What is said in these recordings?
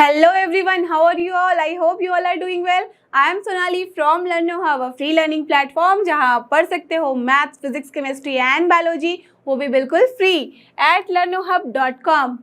Hello everyone, how are you all? I hope you all are doing well. I am Sonali from Learno Hub, a free learning platform जहां आप पढ़ सकते हो maths, physics, chemistry and biology, वो भी बिल्कुल free at learnohub.com।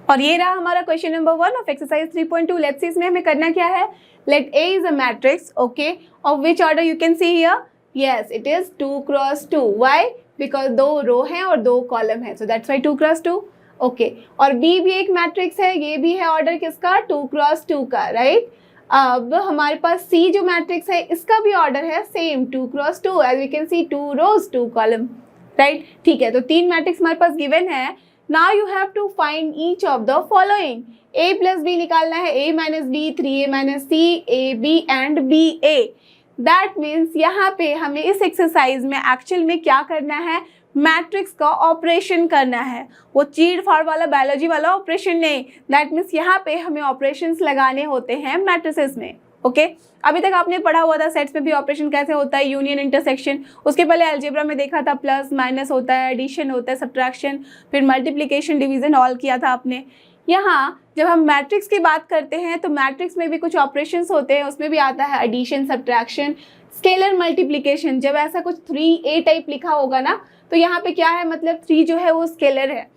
और ये रहा हमारा question number 1 of exercise 3.2। Let's see इसमें हमें करना क्या है। Let A is a matrix, okay, of which order you can see here, yes it is 2 cross 2। Why? Because 2 row हैं और 2 कॉलम है, so that's why 2 cross 2। Okay, और B भी एक मैट्रिक्स है, ये भी है ऑर्डर किसका, 2 क्रॉस 2 का, राइट। अब हमारे पास सी जो मैट्रिक्स है इसका भी ऑर्डर है same 2 cross 2, as we can see 2 rows 2 column, right. ठीक है, तो 3 मैट्रिक्स हमारे पास गिवन है। Now you have to find each of the following. A plus B निकालना है, A minus B, 3A minus C, A, B and B, A. That means यहाँ पे हमें इस एक्सरसाइज में एक्चुअल में क्या करना है, मैट्रिक्स का ऑपरेशन करना है, वो चीड़ फाड़ वाला बायोलॉजी वाला ऑपरेशन नहीं। दैट मीन्स यहाँ पे हमें ऑपरेशंस लगाने होते हैं मैट्रिसेस में, ओके। अभी तक आपने पढ़ा हुआ था सेट्स में भी ऑपरेशन कैसे होता है, यूनियन, इंटरसेक्शन। उसके पहले अलजेब्रा में देखा था प्लस माइनस होता है, एडिशन होता है, सब्ट्रैक्शन, फिर मल्टीप्लिकेशन, डिवीजन, ऑल किया था आपने। यहाँ जब हम मैट्रिक्स की बात करते हैं तो मैट्रिक्स में भी कुछ ऑपरेशंस होते हैं, उसमें भी आता है एडिशन, सब्ट्रैक्शन, स्केलर मल्टीप्लिकेशन। जब ऐसा कुछ 3A टाइप लिखा होगा ना, तो यहाँ पे क्या है, मतलब 3 जो है वो स्केलर है।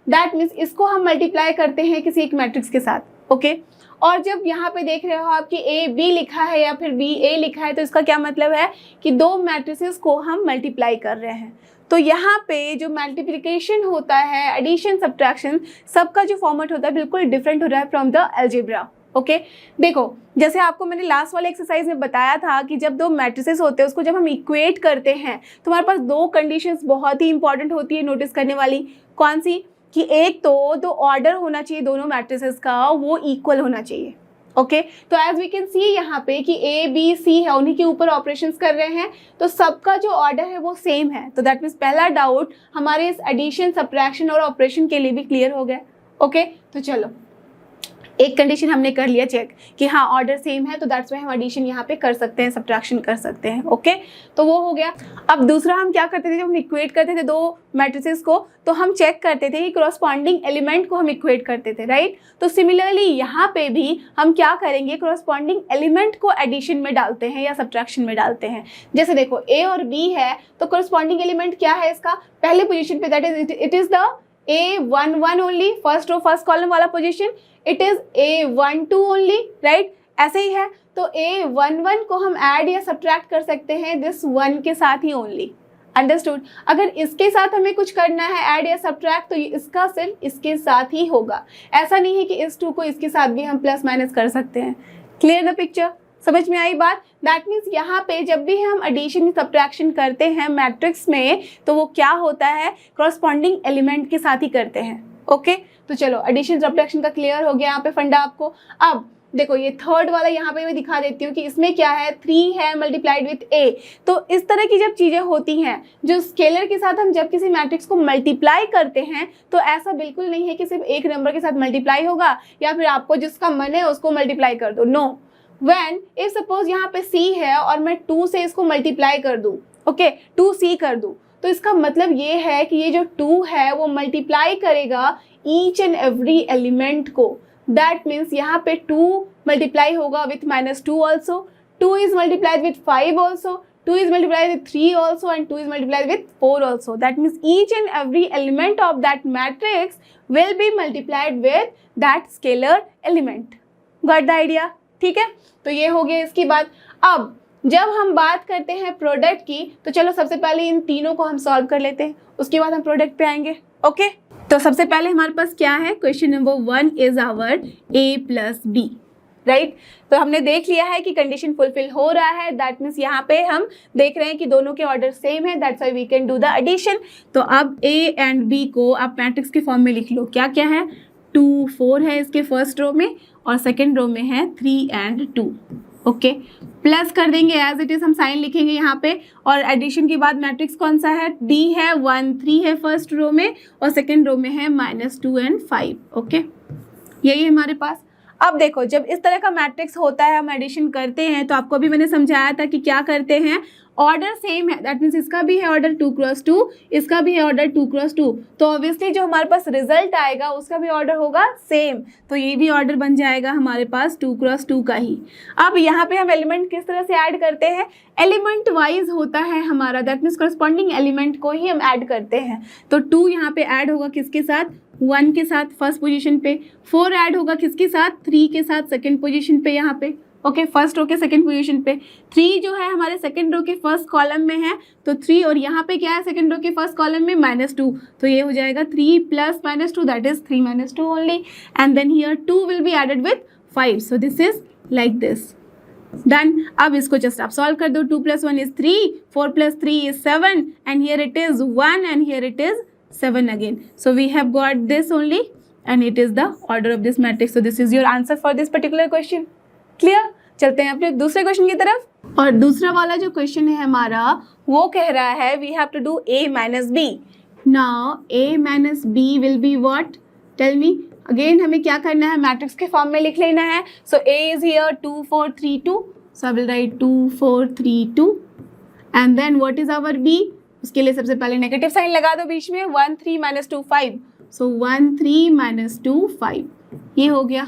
दैट मीन्स इसको हम मल्टीप्लाई करते हैं किसी एक मैट्रिक्स के साथ, ओके। और जब यहाँ पे देख रहे हो आप कि ए बी लिखा है या फिर बी ए लिखा है, तो इसका क्या मतलब है कि 2 मैट्रिसेस को हम मल्टीप्लाई कर रहे हैं। तो यहाँ पे जो मल्टीप्लिकेशन होता है, एडिशन, सब्ट्रैक्शन, सबका जो फॉर्मेट होता है बिल्कुल डिफरेंट हो रहा है फ्रॉम द अलजेब्रा, ओके। देखो, जैसे आपको मैंने लास्ट वाले एक्सरसाइज में बताया था कि जब 2 मैट्रिसेस होते हैं उसको जब हम इक्वेट करते हैं तो हमारे पास 2 कंडीशंस बहुत ही इंपॉर्टेंट होती है नोटिस करने वाली। कौन सी? कि एक तो ऑर्डर होना चाहिए दोनों मैट्रिसेस का, वो इक्वल होना चाहिए, ओके। तो एज वी कैन सी यहाँ पे कि ए बी सी है, उन्हीं के ऊपर ऑपरेशंस कर रहे हैं, तो सबका जो ऑर्डर है वो सेम है। तो दैट मीन्स पहला डाउट हमारे इस एडिशन, सब्ट्रैक्शन और ऑपरेशन के लिए भी क्लियर हो गया, ओके। तो चलो, एक कंडीशन हमने कर लिया चेक कि हाँ ऑर्डर सेम है, तो दैट्स वाई हम एडिशन यहाँ पे कर सकते हैं, सब्ट्रैक्शन कर सकते हैं, ओके। तो वो हो गया। अब दूसरा हम क्या करते थे, जब हम इक्वेट करते थे 2 मैट्रिसेस को, तो हम चेक करते थे कि करस्पॉन्डिंग एलिमेंट को हम इक्वेट करते थे, राइट। तो सिमिलरली यहाँ पे भी हम क्या करेंगे, करस्पॉन्डिंग एलिमेंट को एडिशन में डालते हैं या सब्ट्रैक्शन में डालते हैं। जैसे देखो ए और बी है, तो करस्पॉन्डिंग एलिमेंट क्या है इसका, पहले पोजिशन पे, that is it is the A11 only, first row first column वाला position, it is A12 only, right. ऐसे ही है, तो A11 को हम ऐड या सब्ट्रैक्ट कर सकते हैं दिस 1 के साथ ही ओनली, अंडरस्टूड। अगर इसके साथ हमें कुछ करना है ऐड या सब्ट्रैक्ट, तो इसका सिर्फ इसके साथ ही होगा। ऐसा नहीं है कि इस 2 को इसके साथ भी हम प्लस माइनस कर सकते हैं। Clear the picture? समझ में आई बात? दैट मीन्स यहाँ पे जब भी हम एडिशन, सब्ट्रैक्शन करते हैं मैट्रिक्स में, तो वो क्या होता है, करस्पॉन्डिंग एलिमेंट के साथ ही करते हैं, ओके। तो चलो, एडिशन, सब्ट्रैक्शन का क्लियर हो गया यहाँ पे फंडा आपको। अब देखो, ये थर्ड वाला यहाँ पे मैं दिखा देती हूँ कि इसमें क्या है, 3 है मल्टीप्लाइड विथ ए। तो इस तरह की जब चीज़ें होती हैं, जो स्केलर के साथ हम जब किसी मैट्रिक्स को मल्टीप्लाई करते हैं, तो ऐसा बिल्कुल नहीं है कि सिर्फ एक नंबर के साथ मल्टीप्लाई होगा या फिर आपको जिसका मन है उसको मल्टीप्लाई कर दो। नो, When if suppose यहाँ पे C है और मैं 2 से इसको मल्टीप्लाई कर दूँ, ओके, 2C कर दूँ, तो इसका मतलब ये है कि ये जो 2 है वो मल्टीप्लाई करेगा ईच एंड एवरी एलिमेंट को। दैट मीन्स यहाँ पे 2 मल्टीप्लाई होगा with -2 also, 2 is multiplied with 5 also, 2 is multiplied with 3 also, and 2 is multiplied with 4 also. That means each and every element of that matrix will be multiplied with that scalar element. Got the idea? ठीक है, तो ये हो गया इसकी बात। अब जब हम बात करते हैं प्रोडक्ट की, तो चलो सबसे पहले इन तीनों को हम सॉल्व कर लेते हैं, उसके बाद हम प्रोडक्ट पे आएंगे, ओके। तो सबसे पहले हमारे पास क्या है, question number 1 is our A + B, right. तो हमने देख लिया है कि कंडीशन फुलफिल हो रहा है, दैट मीन्स यहाँ पे हम देख रहे हैं कि दोनों के ऑर्डर सेम है, that's why we can do the addition. तो अब A एंड B को आप मैट्रिक्स के फॉर्म में लिख लो। क्या क्या है, 2 4 है इसके फर्स्ट रो में और सेकेंड रो में है 3 and 2, ओके प्लस कर देंगे एज इट इज, हम साइन लिखेंगे यहाँ पे, और एडिशन के बाद मैट्रिक्स कौन सा है, डी है, 1 3 है फर्स्ट रो में, और सेकेंड रो में है -2 and 5। ओके यही है हमारे पास। अब देखो जब इस तरह का मैट्रिक्स होता है, हम एडिशन करते हैं, तो आपको अभी मैंने समझाया था कि क्या करते हैं, ऑर्डर सेम है, दैट मीन्स इसका भी है ऑर्डर 2 क्रॉस 2, इसका भी है ऑर्डर 2 क्रॉस 2, तो ऑब्वियसली जो हमारे पास रिजल्ट आएगा उसका भी ऑर्डर होगा सेम, तो ये भी ऑर्डर बन जाएगा हमारे पास 2 क्रॉस 2 का ही। अब यहाँ पे हम एलिमेंट किस तरह से ऐड करते हैं, एलिमेंट वाइज होता है हमारा, दैट मीन्स करस्पॉन्डिंग एलिमेंट को ही हम ऐड करते हैं। तो 2 यहाँ पे ऐड होगा किसके साथ, 1 के साथ फर्स्ट पोजीशन पे, 4 ऐड होगा किसके साथ, 3 के साथ सेकंड पोजीशन पे यहाँ पे, ओके फर्स्ट रो के सेकंड पोजीशन पे। 3 जो है हमारे सेकंड रो के फर्स्ट कॉलम में है, तो 3, और यहाँ पे क्या है सेकंड रो के फर्स्ट कॉलम में -2, तो ये हो जाएगा 3 + -2 that is 3 - 2 only, and then here 2 will be added with 5, so this is like this done. अब इसको जस्ट आप सॉल्व कर दो, 2 + 1 is 3, 4 + 3 is 7, and here it is 1 and here it is 7 again, so we have got this only and it is the order of this matrix, so this is your answer for this particular question। Clear. चलते हैं अपने दूसरे question की तरफ, और दूसरा वाला जो क्वेश्चन है हमारा वो कह रहा है we have to do a - b। Now a - b will be what, tell me again, हमें क्या करना है, मैट्रिक्स के फॉर्म में लिख लेना है। So a is here 2 4 3 2, so I will write 2 4 3 2, and then what is our b, उसके लिए सबसे पहले नेगेटिव साइन लगा दो बीच में, 1 3 - 2 5, सो 1 3 - 2 5, ये हो गया।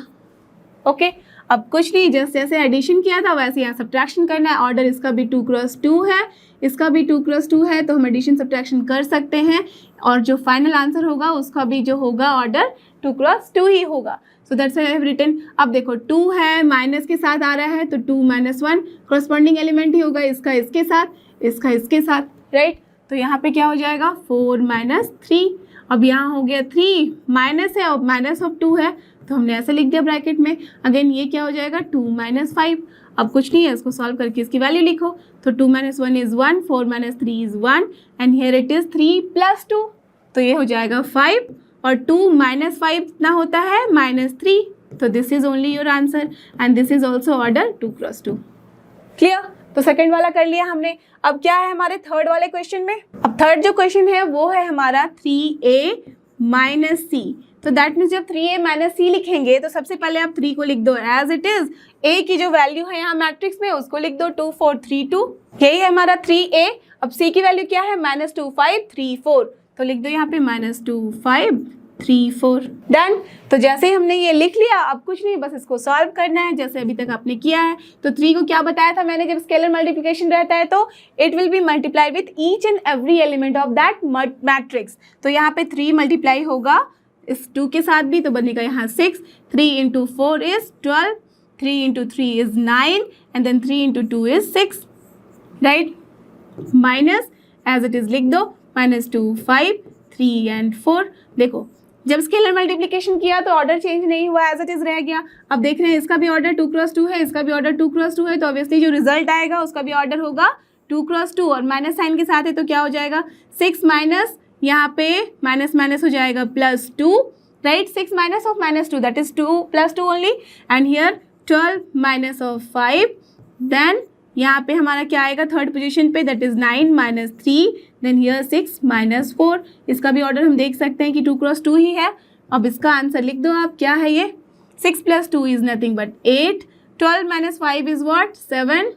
ओके अब कुछ नहीं, जैसे जैसे एडिशन किया था वैसे यहाँ सब्ट्रैक्शन करना है। ऑर्डर इसका भी 2 क्रॉस 2 है, इसका भी 2 क्रॉस 2 है, तो हम एडिशन सब्ट्रैक्शन कर सकते हैं, और जो फाइनल आंसर होगा उसका भी जो होगा ऑर्डर 2 क्रॉस 2 ही होगा। So that's I have written. अब देखो 2 है, माइनस के साथ आ रहा है, तो 2 - 1 करस्पॉन्डिंग एलिमेंट ही होगा, इसका इसके साथ, इसका इसके साथ, राइट। तो यहाँ पे क्या हो जाएगा 4 - 3, अब यहाँ हो गया 3 माइनस है और -2 है, तो हमने ऐसे लिख दिया ब्रैकेट में। अगेन ये क्या हो जाएगा 2 - 5, अब कुछ नहीं है, इसको सॉल्व करके इसकी वैल्यू लिखो, तो 2 - 1 is 1, 4 - 3 is 1, and here it is 3 + 2, तो ये हो जाएगा 5, और 2 - 5 कितना होता है -3, तो this is only your answer, and this is also order 2 cross 2। Clear. तो सेकेंड वाला कर लिया हमने। अब क्या है हमारे थर्ड वाले क्वेश्चन में, अब थर्ड जो क्वेश्चन है वो है हमारा 3a - c, तो दैट मीन्स जब 3a - c लिखेंगे तो सबसे पहले आप 3 को लिख दो एज इट इज, a की जो वैल्यू है यहाँ मैट्रिक्स में उसको लिख दो 2 4 3 2, यही है हमारा 3a। अब c की वैल्यू क्या है -2 5 3 4, तो लिख दो यहाँ पे -2 5 3 4, डन। तो जैसे ही हमने ये लिख लिया, अब कुछ नहीं, बस इसको सॉल्व करना है जैसे अभी तक आपने किया है। तो 3 को क्या बताया था मैंने, जब स्केलर मल्टीप्लिकेशन रहता है तो it will B multiply with each and every element of that matrix, तो यहाँ पे 3 मल्टीप्लाई होगा इस 2 के साथ भी, तो बनेगा यहाँ 6, 3 × 4 is 12, 3 × 3 is 9, and then 3 × 2 is 6, right? Minus as it is लिख दो, -2 5 3 and 4। देखो जब स्केलर मल्टीप्लिकेशन किया तो ऑर्डर चेंज नहीं हुआ, एज इट इज रह गया। अब देख रहे हैं इसका भी ऑर्डर 2 क्रॉस 2 है, इसका भी ऑर्डर 2 क्रॉस 2 है, तो ऑब्वियसली जो रिजल्ट आएगा उसका भी ऑर्डर होगा 2 क्रॉस 2, और माइनस साइन के साथ है तो क्या हो जाएगा 6 माइनस, यहाँ पे माइनस माइनस हो जाएगा +2, right. 6 minus of -2 that is 2 + 2 only, and here 12 minus of 5, then यहाँ पे हमारा क्या आएगा थर्ड पोजीशन पे, दैट इज 9 - 3, देन हियर 6 - 4। इसका भी ऑर्डर हम देख सकते हैं कि 2 क्रॉस 2 ही है। अब इसका आंसर लिख दो आप, क्या है ये, 6 + 2 is nothing but 8, 12 - 5 is what 7,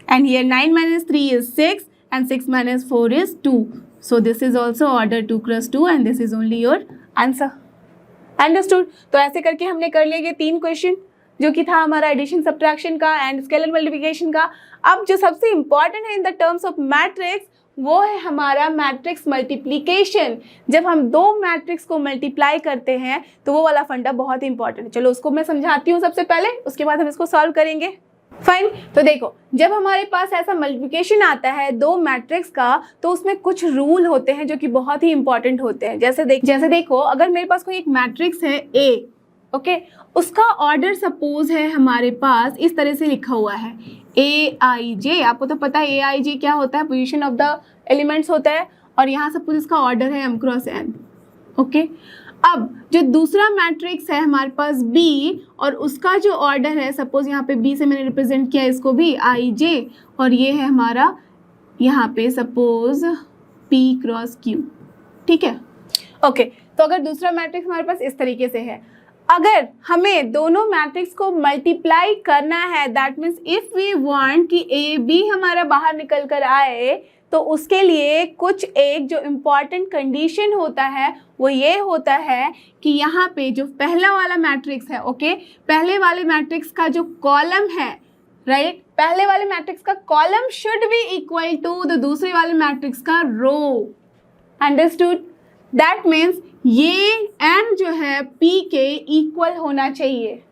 and here 9 - 3 is 6, and 6 - 4 is 2. So this is also order 2 × 2, and this is only your answer. Understood? तो ऐसे करके हमने कर लिया ये 3 क्वेश्चन, जो कि था हमारा एडिशन सब्ट्रैक्शन का एंड स्केलर मल्टीप्लिकेशन का। अब जो सबसे इंपॉर्टेंट है in the terms of matrix, वो है हमारा मैट्रिक्स मल्टीप्लिकेशन। जब हम 2 मैट्रिक्स को मल्टीप्लाई करते हैं तो वो वाला फंडा बहुत ही इंपॉर्टेंट है। चलो उसको मैं समझाती हूँ सबसे पहले, उसके बाद हम इसको सॉल्व करेंगे। फाइन। तो देखो जब हमारे पास ऐसा मल्टीप्लिकेशन आता है 2 मैट्रिक्स का, तो उसमें कुछ रूल होते हैं जो कि बहुत ही इंपॉर्टेंट होते हैं। जैसे देखो अगर मेरे पास कोई एक मैट्रिक्स है A, ओके, उसका ऑर्डर सपोज है हमारे पास इस तरह से लिखा हुआ है AIJ। आपको तो पता है AIJ क्या होता है, पोजीशन ऑफ द एलिमेंट्स होता है, और यहाँ सपोज इसका ऑर्डर है m × n, ओके। अब जो दूसरा मैट्रिक्स है हमारे पास B और उसका जो ऑर्डर है, सपोज यहाँ पे B से मैंने रिप्रेजेंट किया इसको भी IJ, और ये है हमारा यहाँ पे सपोज P क्रॉस Q, ठीक है। ओके, तो अगर दूसरा मैट्रिक्स हमारे पास इस तरीके से है, अगर हमें दोनों मैट्रिक्स को मल्टीप्लाई करना है, that means if we want कि AB हमारा बाहर निकल कर आए, तो उसके लिए कुछ एक जो इम्पॉर्टेंट कंडीशन होता है वो ये होता है कि यहाँ पे जो पहला वाला मैट्रिक्स है, ओके, पहले वाले मैट्रिक्स का जो कॉलम है, राइट, पहले वाले मैट्रिक्स का column should be equal to the दूसरे वाले मैट्रिक्स का रो। अंडरस्टूड? दैट मीन्स ये n जो है P के इक्वल होना चाहिए।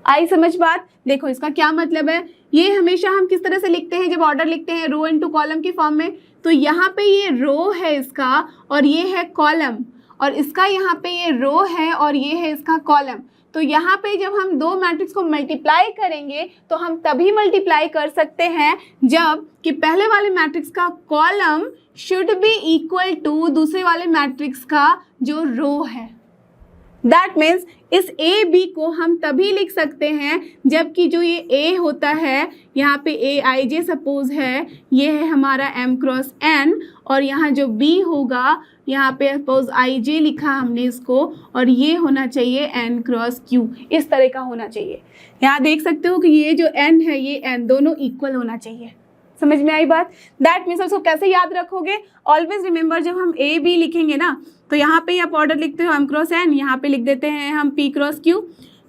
आई समझ बात? देखो इसका क्या मतलब है, ये हमेशा हम किस तरह से लिखते हैं जब ऑर्डर लिखते हैं, रो इनटू कॉलम की फॉर्म में। तो यहाँ पे ये रो है इसका और ये है कॉलम, और इसका यहाँ पे ये रो है और ये है इसका कॉलम। तो यहाँ पे जब हम दो मैट्रिक्स को मल्टीप्लाई करेंगे तो हम तभी मल्टीप्लाई कर सकते हैं जब कि पहले वाले मैट्रिक्स का column should be equal to दूसरे वाले मैट्रिक्स का जो रो है। दैट मीन्स इस ए बी को हम तभी लिख सकते हैं जबकि जो ये ए होता है, यहाँ पे ए आई जे सपोज है, ये है हमारा एम क्रॉस एन, और यहाँ जो बी होगा, यहाँ पे सपोज आई जे लिखा हमने इसको, और ये होना चाहिए एन क्रॉस क्यू, इस तरह का होना चाहिए। यहाँ देख सकते हो कि ये जो एन है ये एन दोनों इक्वल होना चाहिए। समझ में आई बात? दैट मीन्स उसको कैसे याद रखोगे? ऑलवेज रिमेंबर, जब हम ए बी लिखेंगे ना, तो यहाँ पे आप ऑर्डर लिखते हो एम क्रॉस एन, यहाँ पे लिख देते हैं हम पी क्रॉस क्यू।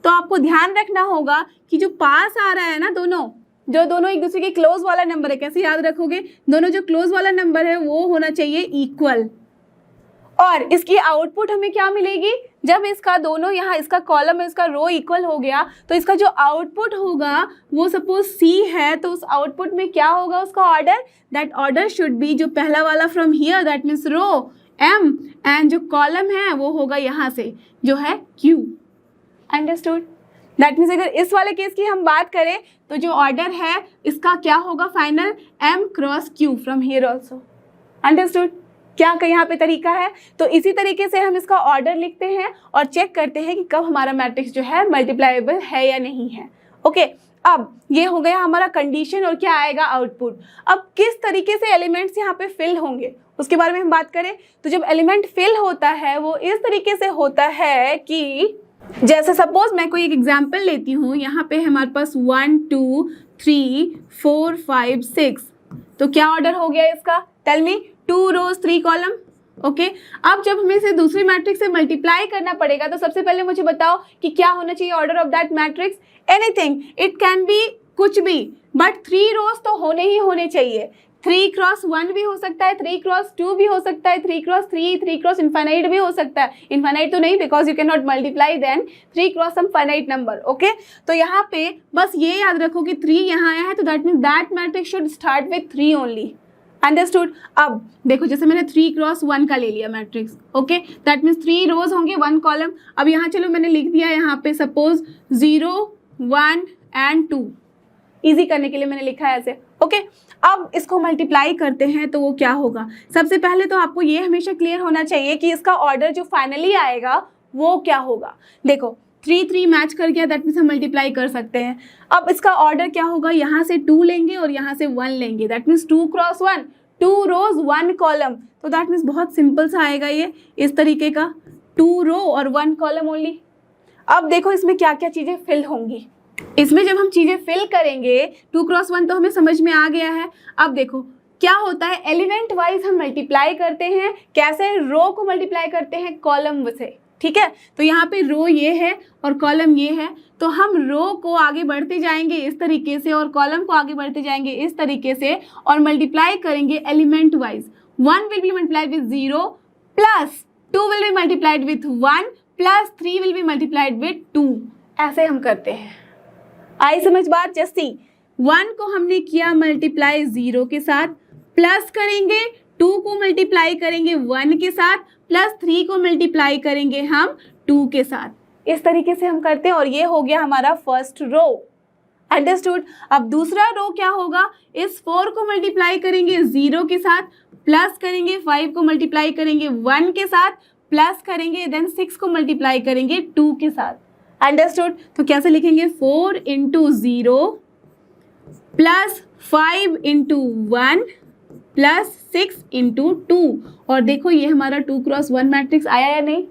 तो आपको ध्यान रखना होगा कि जो पास आ रहा है ना, दोनों एक दूसरे के क्लोज वाला नंबर है। कैसे याद रखोगे? दोनों जो क्लोज वाला नंबर है वो होना चाहिए इक्वल। और इसकी आउटपुट हमें क्या मिलेगी? जब इसका दोनों, यहाँ इसका कॉलम है, इसका रो इक्वल हो गया, तो इसका जो आउटपुट होगा वो सपोज सी है, तो उस आउटपुट में क्या होगा उसका order? That order should be जो पहला वाला from here, that means row M, and जो कॉलम है वो होगा यहाँ से जो है क्यू। अंडरस्टूड? दैट मीन्स अगर इस वाले केस की हम बात करें तो जो ऑर्डर है इसका क्या होगा final? M cross Q from here also. Understood? क्या यहाँ पे तरीका है? तो इसी तरीके से हम इसका ऑर्डर लिखते हैं और चेक करते हैं कि कब हमारा मैट्रिक्स जो है मल्टीप्लाइबल है या नहीं है। ओके, अब ये हो गया हमारा कंडीशन, और क्या आएगा? आउटपुट। अब किस तरीके से एलिमेंट्स यहाँ पे फिल होंगे उसके बारे में हम बात करें तो जब एलिमेंट फिल होता है वो इस तरीके से होता है कि जैसे सपोज मैं कोई एक एग्जाम्पल लेती हूँ, यहाँ पे हमारे पास 1 2 3 4 5 6, तो क्या ऑर्डर हो गया इसका? Tell me. 2 rows 3 column. Okay, अब जब हमें इसे दूसरी मैट्रिक्स से मल्टीप्लाई करना पड़ेगा तो सबसे पहले मुझे बताओ कि क्या होना चाहिए order of that matrix? Anything, it can be कुछ भी, बट 3 रोज तो होने ही होने चाहिए। 3 क्रॉस 1 भी हो सकता है, 3 क्रॉस 2 भी हो सकता है, 3 क्रॉस 3, 3 क्रॉस इनफाइनाइट भी हो सकता है। इनफाइनाइट तो नहीं, because you can not multiply then 3 cross some finite number. Okay, तो यहाँ पे बस ये याद रखो कि 3 यहाँ आया है, तो that means that matrix should start with 3 only. Understood? अब देखो जैसे मैंने 3 क्रॉस 1 का ले लिया मैट्रिक्स, ओके, दैट मीन्स 3 रोज होंगे 1 कॉलम। अब यहाँ चलो मैंने लिख दिया यहाँ पे सपोज 0 1 एंड 2, इजी करने के लिए मैंने लिखा है ऐसे। ओके, अब इसको मल्टीप्लाई करते हैं तो वो क्या होगा? सबसे पहले तो आपको ये हमेशा क्लियर होना चाहिए कि इसका ऑर्डर जो फाइनली आएगा वो क्या होगा। देखो 3 3 मैच कर गया, दैट मीन्स हम मल्टीप्लाई कर सकते हैं। अब इसका ऑर्डर क्या होगा? यहाँ से 2 लेंगे और यहाँ से 1 लेंगे, that means 2 cross 1, 2 rows 1 column. तो दैट मीन्स बहुत सिंपल सा आएगा ये इस तरीके का, 2 रो और 1 कॉलम ओनली। अब देखो इसमें क्या क्या चीज़ें फिल होंगी। इसमें जब हम चीज़ें फिल करेंगे 2 क्रॉस 1 तो हमें समझ में आ गया है। अब देखो क्या होता है, एलिमेंट वाइज हम मल्टीप्लाई करते हैं। कैसे? रो को मल्टीप्लाई करते हैं कॉलम से, ठीक है। तो यहाँ पे रो ये है और कॉलम ये है, तो हम रो को आगे बढ़ते जाएंगे इस तरीके से और कॉलम को आगे बढ़ते जाएंगे इस तरीके से और मल्टीप्लाई करेंगे element wise. 1 will be multiplied with 0 plus 2 will be multiplied with 1 plus 3 will be multiplied with 2। ऐसे हम करते हैं। आई समझ बात? जैसी 1 को हमने किया मल्टीप्लाई 0 के साथ, प्लस करेंगे 2 को मल्टीप्लाई करेंगे 1 के साथ, प्लस 3 को मल्टीप्लाई करेंगे हम 2 के साथ। इस तरीके से हम करते हैं और ये हो गया हमारा फर्स्ट रो। अंडरस्टूड? अब दूसरा रो क्या होगा? इस 4 को मल्टीप्लाई करेंगे 0 के साथ, प्लस करेंगे 5 को मल्टीप्लाई करेंगे 1 के साथ, प्लस करेंगे, देन 6 को मल्टीप्लाई करेंगे 2 के साथ। अंडरस्टूड? तो कैसे लिखेंगे? 4 into 0 plus 5 into 1 plus 6 into 2। और देखो ये हमारा 2 क्रॉस 1 मैट्रिक्स आया या नहीं?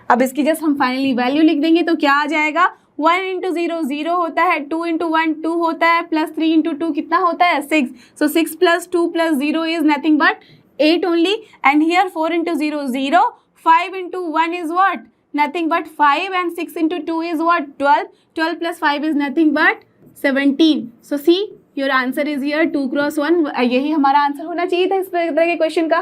अब इसकी जस्ट हम फाइनली वैल्यू लिख देंगे तो क्या आ जाएगा? 1 इंटू 0 0 होता है, 2 इंटू 1 2 होता है, प्लस 3 इंटू 2 कितना होता है? 6। सो 6 plus 2 plus 0 is nothing but 8 only. And here 4 into 0 0, 5 into 1 is what? Nothing but 5 and 6 into 2 is what? 12। 12 plus 5 is nothing but 17। So see your answer is here 2 cross 1। यही हमारा answer होना चाहिए था इस तरह के क्वेश्चन का।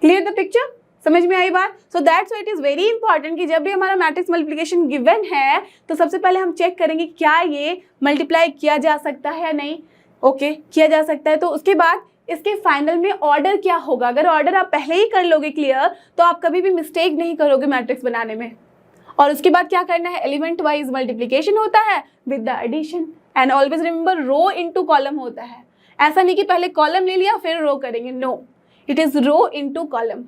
Clear the picture? समझ में आई बात? सो that's why it is very important कि जब भी हमारा मैट्रिक्स मल्टीप्लिकेशन गिवन है तो सबसे पहले हम चेक करेंगे क्या ये मल्टीप्लाई किया जा सकता है या नहीं। ओके, किया जा सकता है तो उसके बाद इसके फाइनल में ऑर्डर क्या होगा। अगर ऑर्डर आप पहले ही कर लोगे क्लियर तो आप कभी भी मिस्टेक नहीं करोगे मैट्रिक्स बनाने में। और उसके बाद क्या करना है? एलिमेंट वाइज मल्टीप्लिकेशन होता है with the addition. And always remember row into column होता है। ऐसा नहीं कि पहले कॉलम ले लिया फिर रो करेंगे, no, it is row into column.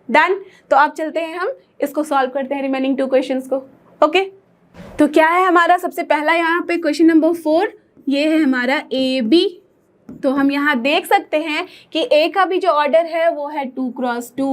Done? तो आप चलते हैं, हम इसको सॉल्व करते हैं रिमेनिंग 2 क्वेश्चंस को। ओके, तो क्या है हमारा सबसे पहला यहाँ पे क्वेश्चन नंबर 4, ये है हमारा ए बी। तो हम यहाँ देख सकते हैं कि ए का भी जो ऑर्डर है वो है 2 क्रॉस 2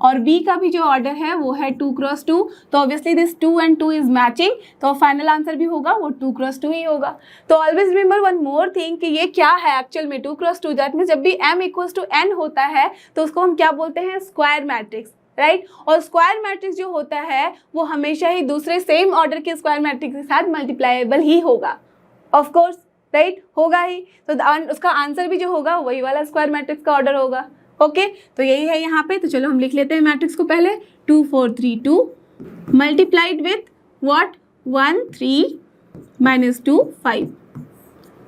और बी का भी जो ऑर्डर है वो है 2 क्रॉस 2। तो obviously this 2 and 2 is matching, तो फाइनल आंसर भी होगा वो 2 क्रॉस 2 ही होगा। तो always remember one more thing कि ये क्या है एक्चुअल में 2 क्रॉस 2। दैट मीन्स जब भी m इक्वल्स टू n होता है तो उसको हम क्या बोलते हैं? Square matrix, right? और स्क्वायर मैट्रिक्स जो होता है वो हमेशा ही दूसरे सेम ऑर्डर के स्क्वायर मैट्रिक्स के साथ मल्टीप्लाएबल ही होगा, ऑफ कोर्स, राइट? होगा ही। तो उसका आंसर भी जो होगा वही वाला स्क्वायर मैट्रिक्स का ऑर्डर होगा। ओके, तो यही है यहाँ पे। तो चलो हम लिख लेते हैं मैट्रिक्स को पहले। 2 4 3 2 multiplied with what? 1 3 minus 2 5।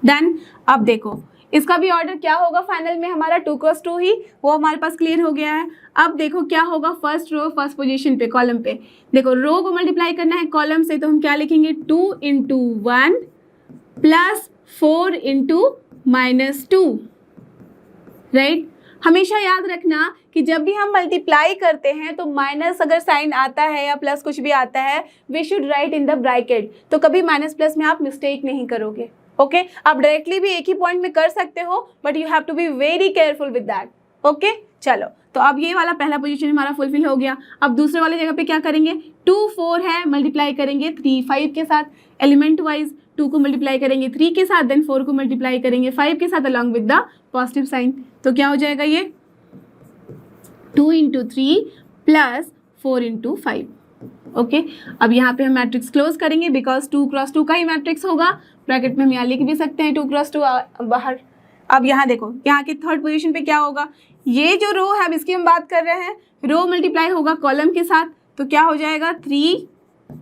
Done? अब देखो इसका भी ऑर्डर क्या होगा फाइनल में? हमारा 2 क्रॉस 2 ही, वो हमारे पास क्लियर हो गया है। अब देखो क्या होगा फर्स्ट रो फर्स्ट पोजीशन पे, कॉलम पे। देखो रो को मल्टीप्लाई करना है कॉलम से, तो हम क्या लिखेंगे? 2 into 1 plus 4 into minus 2, right? हमेशा याद रखना कि जब भी हम मल्टीप्लाई करते हैं तो माइनस अगर साइन आता है या प्लस कुछ भी आता है, we should write in the bracket. तो कभी माइनस प्लस में आप मिस्टेक नहीं करोगे। ओके, आप डायरेक्टली भी एक ही पॉइंट में कर सकते हो but you have to be very careful with that. Okay, चलो तो अब ये वाला पहला पोजीशन हमारा फुलफिल हो गया। अब दूसरे वाले जगह पे क्या करेंगे? 2 4 है, मल्टीप्लाई करेंगे 3 5 के साथ। एलिमेंट वाइज 2 को मल्टीप्लाई करेंगे 3 के साथ, देन 4 को मल्टीप्लाई करेंगे 5 के साथ along with the positive sign. तो क्या हो जाएगा ये? 2 इंटू 3 प्लस 4 इंटू 5। ओके, अब यहाँ पे हम मैट्रिक्स क्लोज करेंगे बिकॉज 2 क्रॉस 2 का ही मैट्रिक्स होगा। ब्रैकेट में हम यहाँ लिख भी सकते हैं 2 क्रॉस 2 बाहर। अब यहाँ देखो यहाँ की थर्ड पोजीशन पे क्या होगा? ये जो रो है अब इसकी हम बात कर रहे हैं, रो मल्टीप्लाई होगा कॉलम के साथ, तो क्या हो जाएगा? 3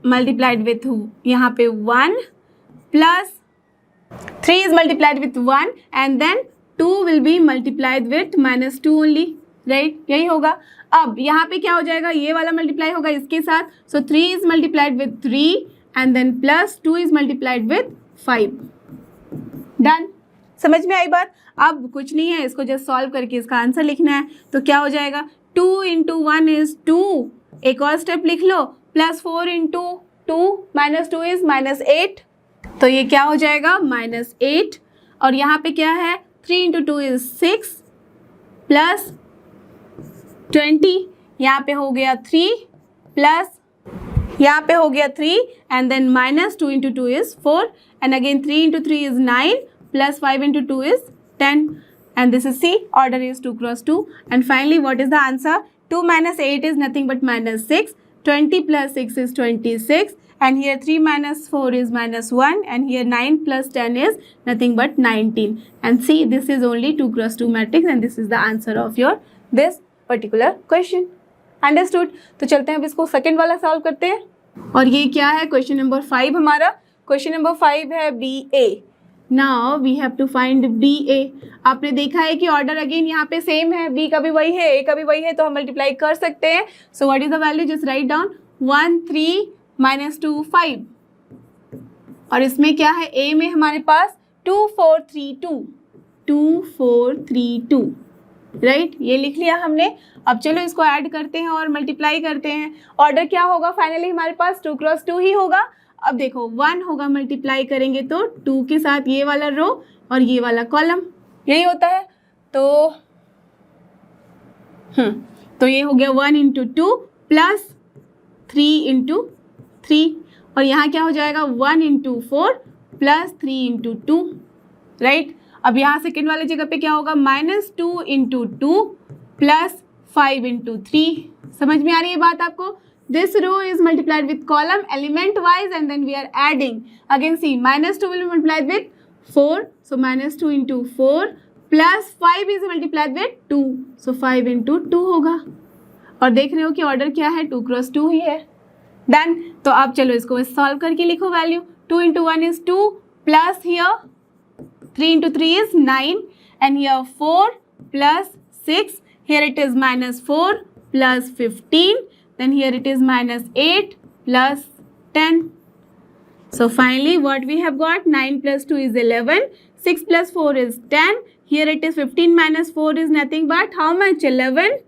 मल्टीप्लाइड विथ यहाँ पे 1 plus 3 is multiplied with 1 and then 2 will be multiplied with minus 2 only, right? यही होगा। अब यहाँ पे क्या हो जाएगा? ये वाला मल्टीप्लाई होगा इसके साथ, सो 3 is multiplied with 3 and then plus 2 is multiplied with 5। Done? समझ में आई बात? अब कुछ नहीं है, इसको जस्ट सॉल्व करके इसका आंसर लिखना है। तो क्या हो जाएगा? 2 इंटू 1 इज 2, एक और स्टेप लिख लो, plus 4 into 2 minus 2 is minus 8। तो ये क्या हो जाएगा? माइनस 8। और यहाँ पे क्या है? 3 इंटू 2 इज 6 प्लस 20, यहाँ पे हो गया 3 प्लस यहाँ पे हो गया 3 and then minus 2 into 2 is 4 and again 3 into 3 is 9 plus 5 into 2 is 10 and this is C, order is 2 cross 2 and finally what is the answer? 2 minus 8 is nothing but minus 6, 20 plus 6 is 26 and here 3 minus 4 is minus 1 and here 9 plus 10 is nothing but 19 and see this is only 2 cross 2 matrix and this is the answer of your this particular question. Understood? तो चलते हैं अब इसको second वाला solve करते हैं और ये क्या है? क्वेश्चन नंबर 5 हमारा। क्वेश्चन नंबर 5 है BA। Now we have to find BA। आपने देखा है कि ऑर्डर अगेन यहाँ पे सेम है, B का भी वही है, A का भी वही है, तो हम मल्टीप्लाई कर सकते हैं। So what is the value? Just write down 1 3 minus 2 5 और इसमें क्या है? A में हमारे पास 2 4 3 2 2 4 3 2 राइट, ये लिख लिया हमने। अब चलो इसको ऐड करते हैं और मल्टीप्लाई करते हैं। ऑर्डर क्या होगा फाइनली हमारे पास 2 क्रॉस 2 ही होगा। अब देखो 1 होगा, मल्टीप्लाई करेंगे तो 2 के साथ ये वाला रो और ये वाला कॉलम, यही होता है। तो ये हो गया 1 इंटू 2 प्लस 3 इंटू 3, और यहाँ क्या हो जाएगा 1 इंटू 4 प्लस 3 इंटू 2, राइट। अब यहाँ सेकेंड वाले जगह पे क्या होगा -2 इंटू 2 प्लस 5 इंटू 3। समझ में आ रही है बात आपको? This row is multiplied with column element wise and then we are adding. Again see -2 will be multiplied with 4, so -2 into 4 plus 5 is multiplied with 2, so 5 into 2 होगा। और देख रहे हो कि ऑर्डर क्या है 2 क्रॉस 2 ही है। डन। तो अब चलो इसको सॉल्व करके लिखो value. 2 into 1 is 2 plus here 3 into 3 is 9 and here 4 plus 6, here it is -4 plus 15, then here it is -8 plus 10. So finally what we have got, 9 plus 2 is 11, 6 plus 4 is 10, here it is 15 minus 4 is nothing but how much, 11,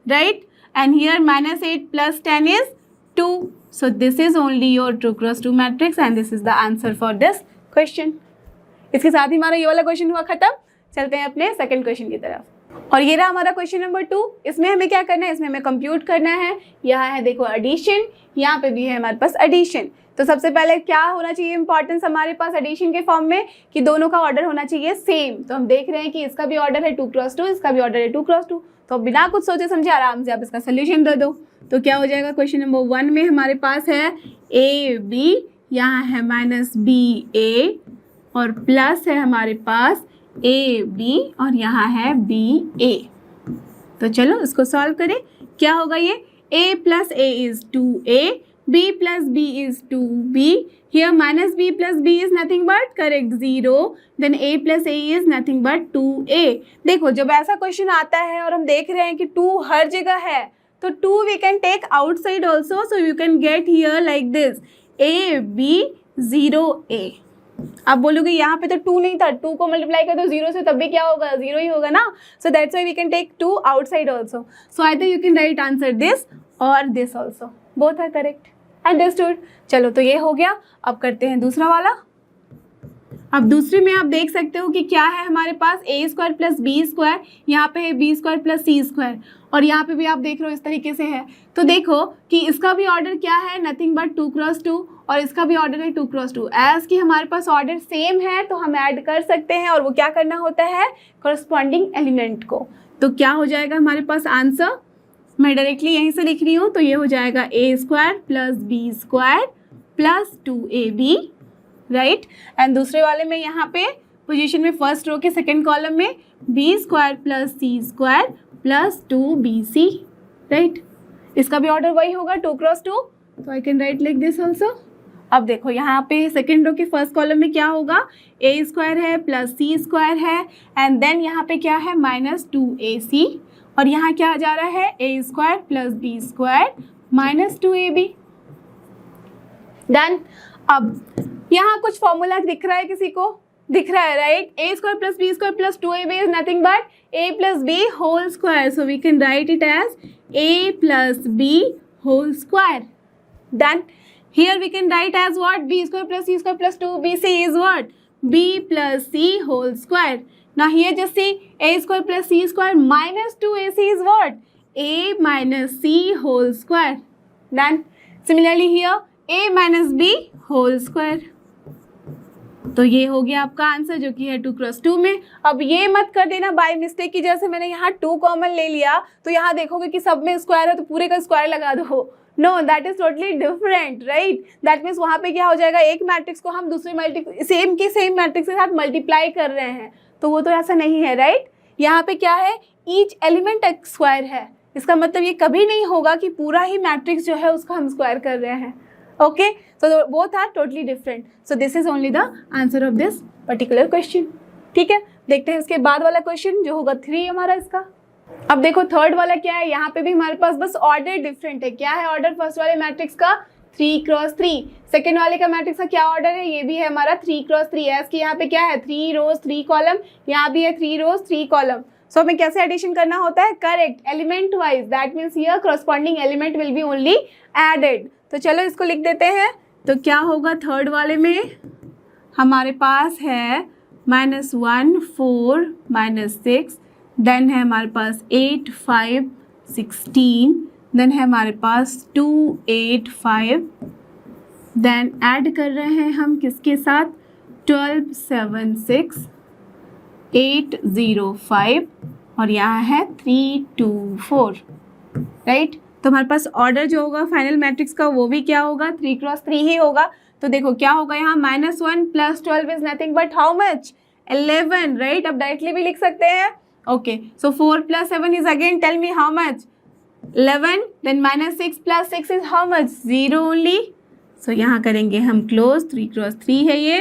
right? And here -8 plus 10 is 2. So this is only your 2 cross 2 matrix and this is the answer for this question. इसके साथ ही हमारा ये वाला question हुआ खत्म। चलते हैं अपने सेकंड क्वेश्चन की तरफ। और ये रहा हमारा क्वेश्चन नंबर 2। इसमें हमें क्या करना है, इसमें हमें कंप्यूट करना है। यहाँ है देखो एडिशन, यहाँ पे भी है हमारे पास एडिशन। तो सबसे पहले क्या होना चाहिए इंपॉर्टेंस हमारे पास एडिशन के फॉर्म में, कि दोनों का ऑर्डर होना चाहिए सेम। तो हम देख रहे हैं कि इसका भी ऑर्डर है 2 क्रॉस 2, इसका भी ऑर्डर है 2 क्रॉस 2। तो बिना कुछ सोचे समझे आराम से आप इसका सोल्यूशन दे दो। तो क्या हो जाएगा, क्वेश्चन नंबर 1 में हमारे पास है AB, यहाँ है -BA और प्लस है हमारे पास AB और यहाँ है BA। तो चलो इसको सॉल्व करें। क्या होगा ये, A plus A is 2A, B plus B is 2B, here -B plus B is nothing but correct 0, then A plus A is nothing but 2A। देखो जब ऐसा क्वेश्चन आता है और हम देख रहे हैं कि 2 हर जगह है, तो 2 we can take outside also, so you can get here like this A B 0A। आप बोलोगे यहाँ पे तो 2 नहीं था, 2 को मल्टीप्लाई कर दो 0 से, तब भी क्या होगा 0 ही होगा ना। So that's why we can take 2 outside also. So either you can write answer this और this also, both are correct. Understood. चलो तो ये हो गया। अब करते हैं दूसरा वाला। अब दूसरे में आप देख सकते हो कि क्या है हमारे पास A² प्लस B², यहाँ पे है B² प्लस C², और यहाँ पे भी आप देख रहे हो इस तरीके से है। तो देखो कि इसका भी ऑर्डर क्या है, नथिंग बट 2 क्रॉस 2, और इसका भी ऑर्डर है 2 क्रॉस 2। एज कि हमारे पास ऑर्डर सेम है तो हम ऐड कर सकते हैं, और वो क्या करना होता है, करस्पॉन्डिंग एलिमेंट को। तो क्या हो जाएगा हमारे पास आंसर, मैं डायरेक्टली यहीं से लिख रही हूँ। तो ये हो जाएगा A² plus B² plus 2AB, right. And दूसरे वाले में यहाँ पे पोजीशन में फर्स्ट रो के सेकंड कॉलम में B² plus C² plus 2BC, right. इसका भी ऑर्डर वही होगा 2 क्रॉस 2, तो आई can right like this also. अब देखो यहाँ पे सेकंड रो के फर्स्ट कॉलम में क्या होगा, A² है प्लस C² है, एंड देन यहाँ पे क्या है -2AC, और यहाँ क्या आ जा रहा है A² plus B² minus 2AB। Done. अब यहाँ कुछ फॉर्मूला दिख रहा है, किसी को दिख रहा है, right. A² plus B² plus 2AB is nothing but A plus B whole square, so we can write it as A plus B whole square. Done. Here we can write as what, B² plus C² plus 2BC is what, B plus C whole square. Now here just see A² plus C² minus 2AC is what, A minus C whole square. Done. Similarly here A minus B whole square. तो ये हो गया आपका answer जो कि है 2 cross 2 में। अब ये मत कर देना बाय मिस्टेक की जैसे मैंने यहाँ 2 कॉमन ले लिया तो यहाँ देखोगे कि सब में स्क्वायर है तो पूरे का स्क्वायर लगा दो। No, that is totally different, right. That means वहाँ पे क्या हो जाएगा, एक मैट्रिक्स को हम दूसरे सेम मैट्रिक्स के साथ मल्टीप्लाई कर रहे हैं, तो वो तो ऐसा नहीं है, राइट। यहाँ पे क्या है, ईच एलिमेंट एक स्क्वायर है, इसका मतलब ये कभी नहीं होगा कि पूरा ही मैट्रिक्स जो है उसका हम स्क्वायर कर रहे हैं। Okay, so both are totally different, so this is only the answer of this particular question. ठीक है, देखते हैं उसके बाद वाला क्वेश्चन जो होगा 3 हमारा इसका। अब देखो थर्ड वाला क्या है, यहाँ पे भी हमारे पास बस ऑर्डर डिफरेंट है। क्या है ऑर्डर फर्स्ट वाले मैट्रिक्स का, 3 क्रॉस 3। सेकेंड वाले का मैट्रिक्स का क्या ऑर्डर है, ये भी है हमारा 3 क्रॉस 3। एस की यहाँ पे क्या है, 3 रोज 3 कॉलम, यहाँ भी है 3 रोज 3 कॉलम। सो हमें कैसे एडिशन करना होता है, correct, element wise, that means here corresponding element will be only added. तो चलो इसको लिख देते हैं। तो क्या होगा थर्ड वाले में, हमारे पास है -1 4 -6, देन है हमारे पास 8 5 16, देन है हमारे पास 2 8 5, देन ऐड कर रहे हैं हम किसके साथ, 12 7 6 8 0 5 और यहाँ है 3 2 4, राइट। तो हमारे पास ऑर्डर जो होगा फाइनल मैट्रिक्स का वो भी क्या होगा, 3 क्रॉस 3 ही होगा। तो देखो क्या होगा यहाँ, -1 + 12 is nothing but how much, 11, right. अब डायरेक्टली भी लिख सकते हैं, okay. So 4 + 7 is again, tell me how much, 11, then -6 + 6 is how much, 0 only. So यहाँ करेंगे हम क्लोज, 3 क्रॉस 3 है ये।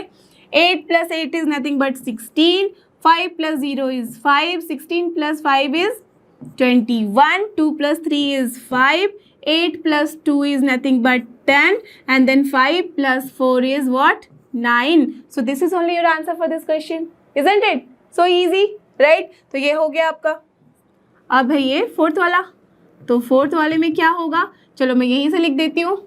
8 + 8 is nothing but 16, 5 + 0 is 5, 16 + 5 is 21, 2 + 3 is 5, 8 + 2 is nothing but 10, and then 5 + 4 is what, 9. So this is only your answer for this question, isn't it? So easy, right? तो ये हो गया आपका। अब है ये फोर्थ वाला, तो फोर्थ वाले में क्या होगा, चलो मैं यहीं से लिख देती हूँ,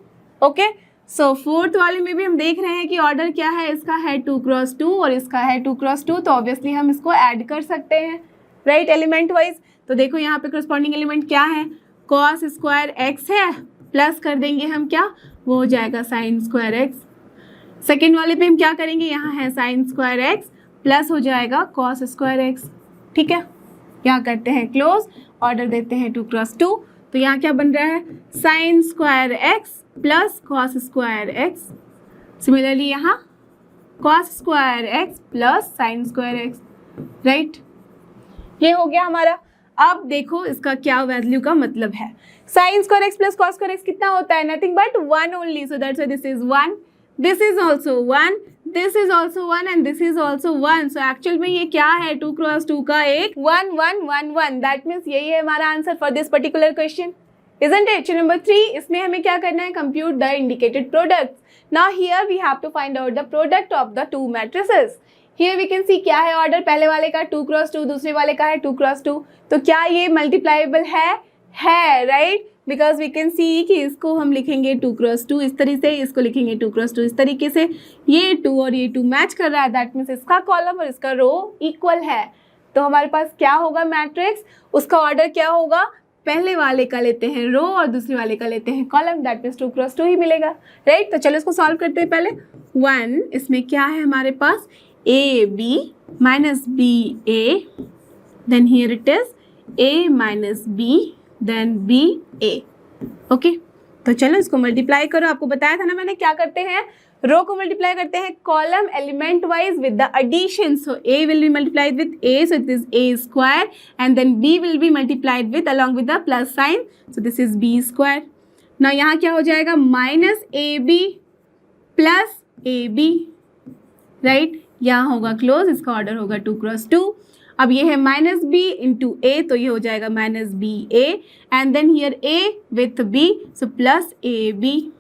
ओके। सो फोर्थ वाले में भी हम देख रहे हैं कि ऑर्डर क्या है, इसका है 2 क्रॉस 2 और इसका है 2 क्रॉस 2, तो ऑब्वियसली हम इसको ऐड कर सकते हैं, राइट, एलिमेंट वाइज। तो देखो यहाँ पे करस्पॉन्डिंग एलिमेंट क्या है, कॉस स्क्वायर एक्स है, प्लस कर देंगे हम क्या, वो हो जाएगा साइन स्क्वायर एक्स। सेकेंड वाले पे हम क्या करेंगे, यहाँ है साइन स्क्वायर एक्स प्लस हो जाएगा कॉस स्क्वायर एक्स, ठीक है। यहाँ करते हैं क्लोज, ऑर्डर देते हैं 2 क्रॉस 2, तो यहाँ क्या बन रहा है, sine square x plus cos square x. Similarly यहाँ cos square x plus sine square x, right. ये हो गया हमारा। अब देखो इसका क्या वैल्यू का मतलब है, sine square x plus cos square x कितना होता है, nothing but 1 only, so that's why this is 1, this is also 1, this is also 1 and this is also 1। So actual में ये क्या है, 2 क्रॉस 2 का एक 1 1 1 1, दैट मीन्स यही है हमारा answer for this particular question, isn't it? Number 3, इसमें हमें क्या करना है, compute the indicated products. Now here we have to find out the product of the 2 matrices. Here we can see क्या है ऑर्डर, पहले वाले का 2 क्रॉस 2, दूसरे वाले का है 2 क्रॉस 2, तो क्या ये मल्टीप्लाइबल है, right, because we can see कि इसको हम लिखेंगे 2 क्रॉस 2 इस तरीके से, इसको लिखेंगे 2 क्रॉस 2 इस तरीके से, ये 2 और ये 2 मैच कर रहा है, दैट मीन्स इसका कॉलम और इसका रो इक्वल है। तो हमारे पास क्या होगा मैट्रिक्स, उसका ऑर्डर क्या होगा, पहले वाले का लेते हैं रो और दूसरे वाले का लेते हैं कॉलम, दैट मीन्स 2 क्रॉस 2 ही मिलेगा, राइट। तो चलो इसको सॉल्व करते हैं पहले। 1, इसमें क्या है हमारे पास, A B minus B A, then here it is A minus B, then B A, okay. तो चलो इसको मल्टीप्लाई करो, आपको बताया था ना मैंने क्या करते हैं, रो को मल्टीप्लाई करते हैं column element wise with the addition, so A will be multiplied with A, so it is A square, and then B will be multiplied with along with the plus sign, so this is B square. ना यहाँ क्या हो जाएगा, minus A B plus A B, right, यहाँ होगा close, इसका order होगा 2 cross 2। अब ये है माइनस बी इंटू ए, तो ये हो जाएगा minus B A, and then here A with B, so plus A B.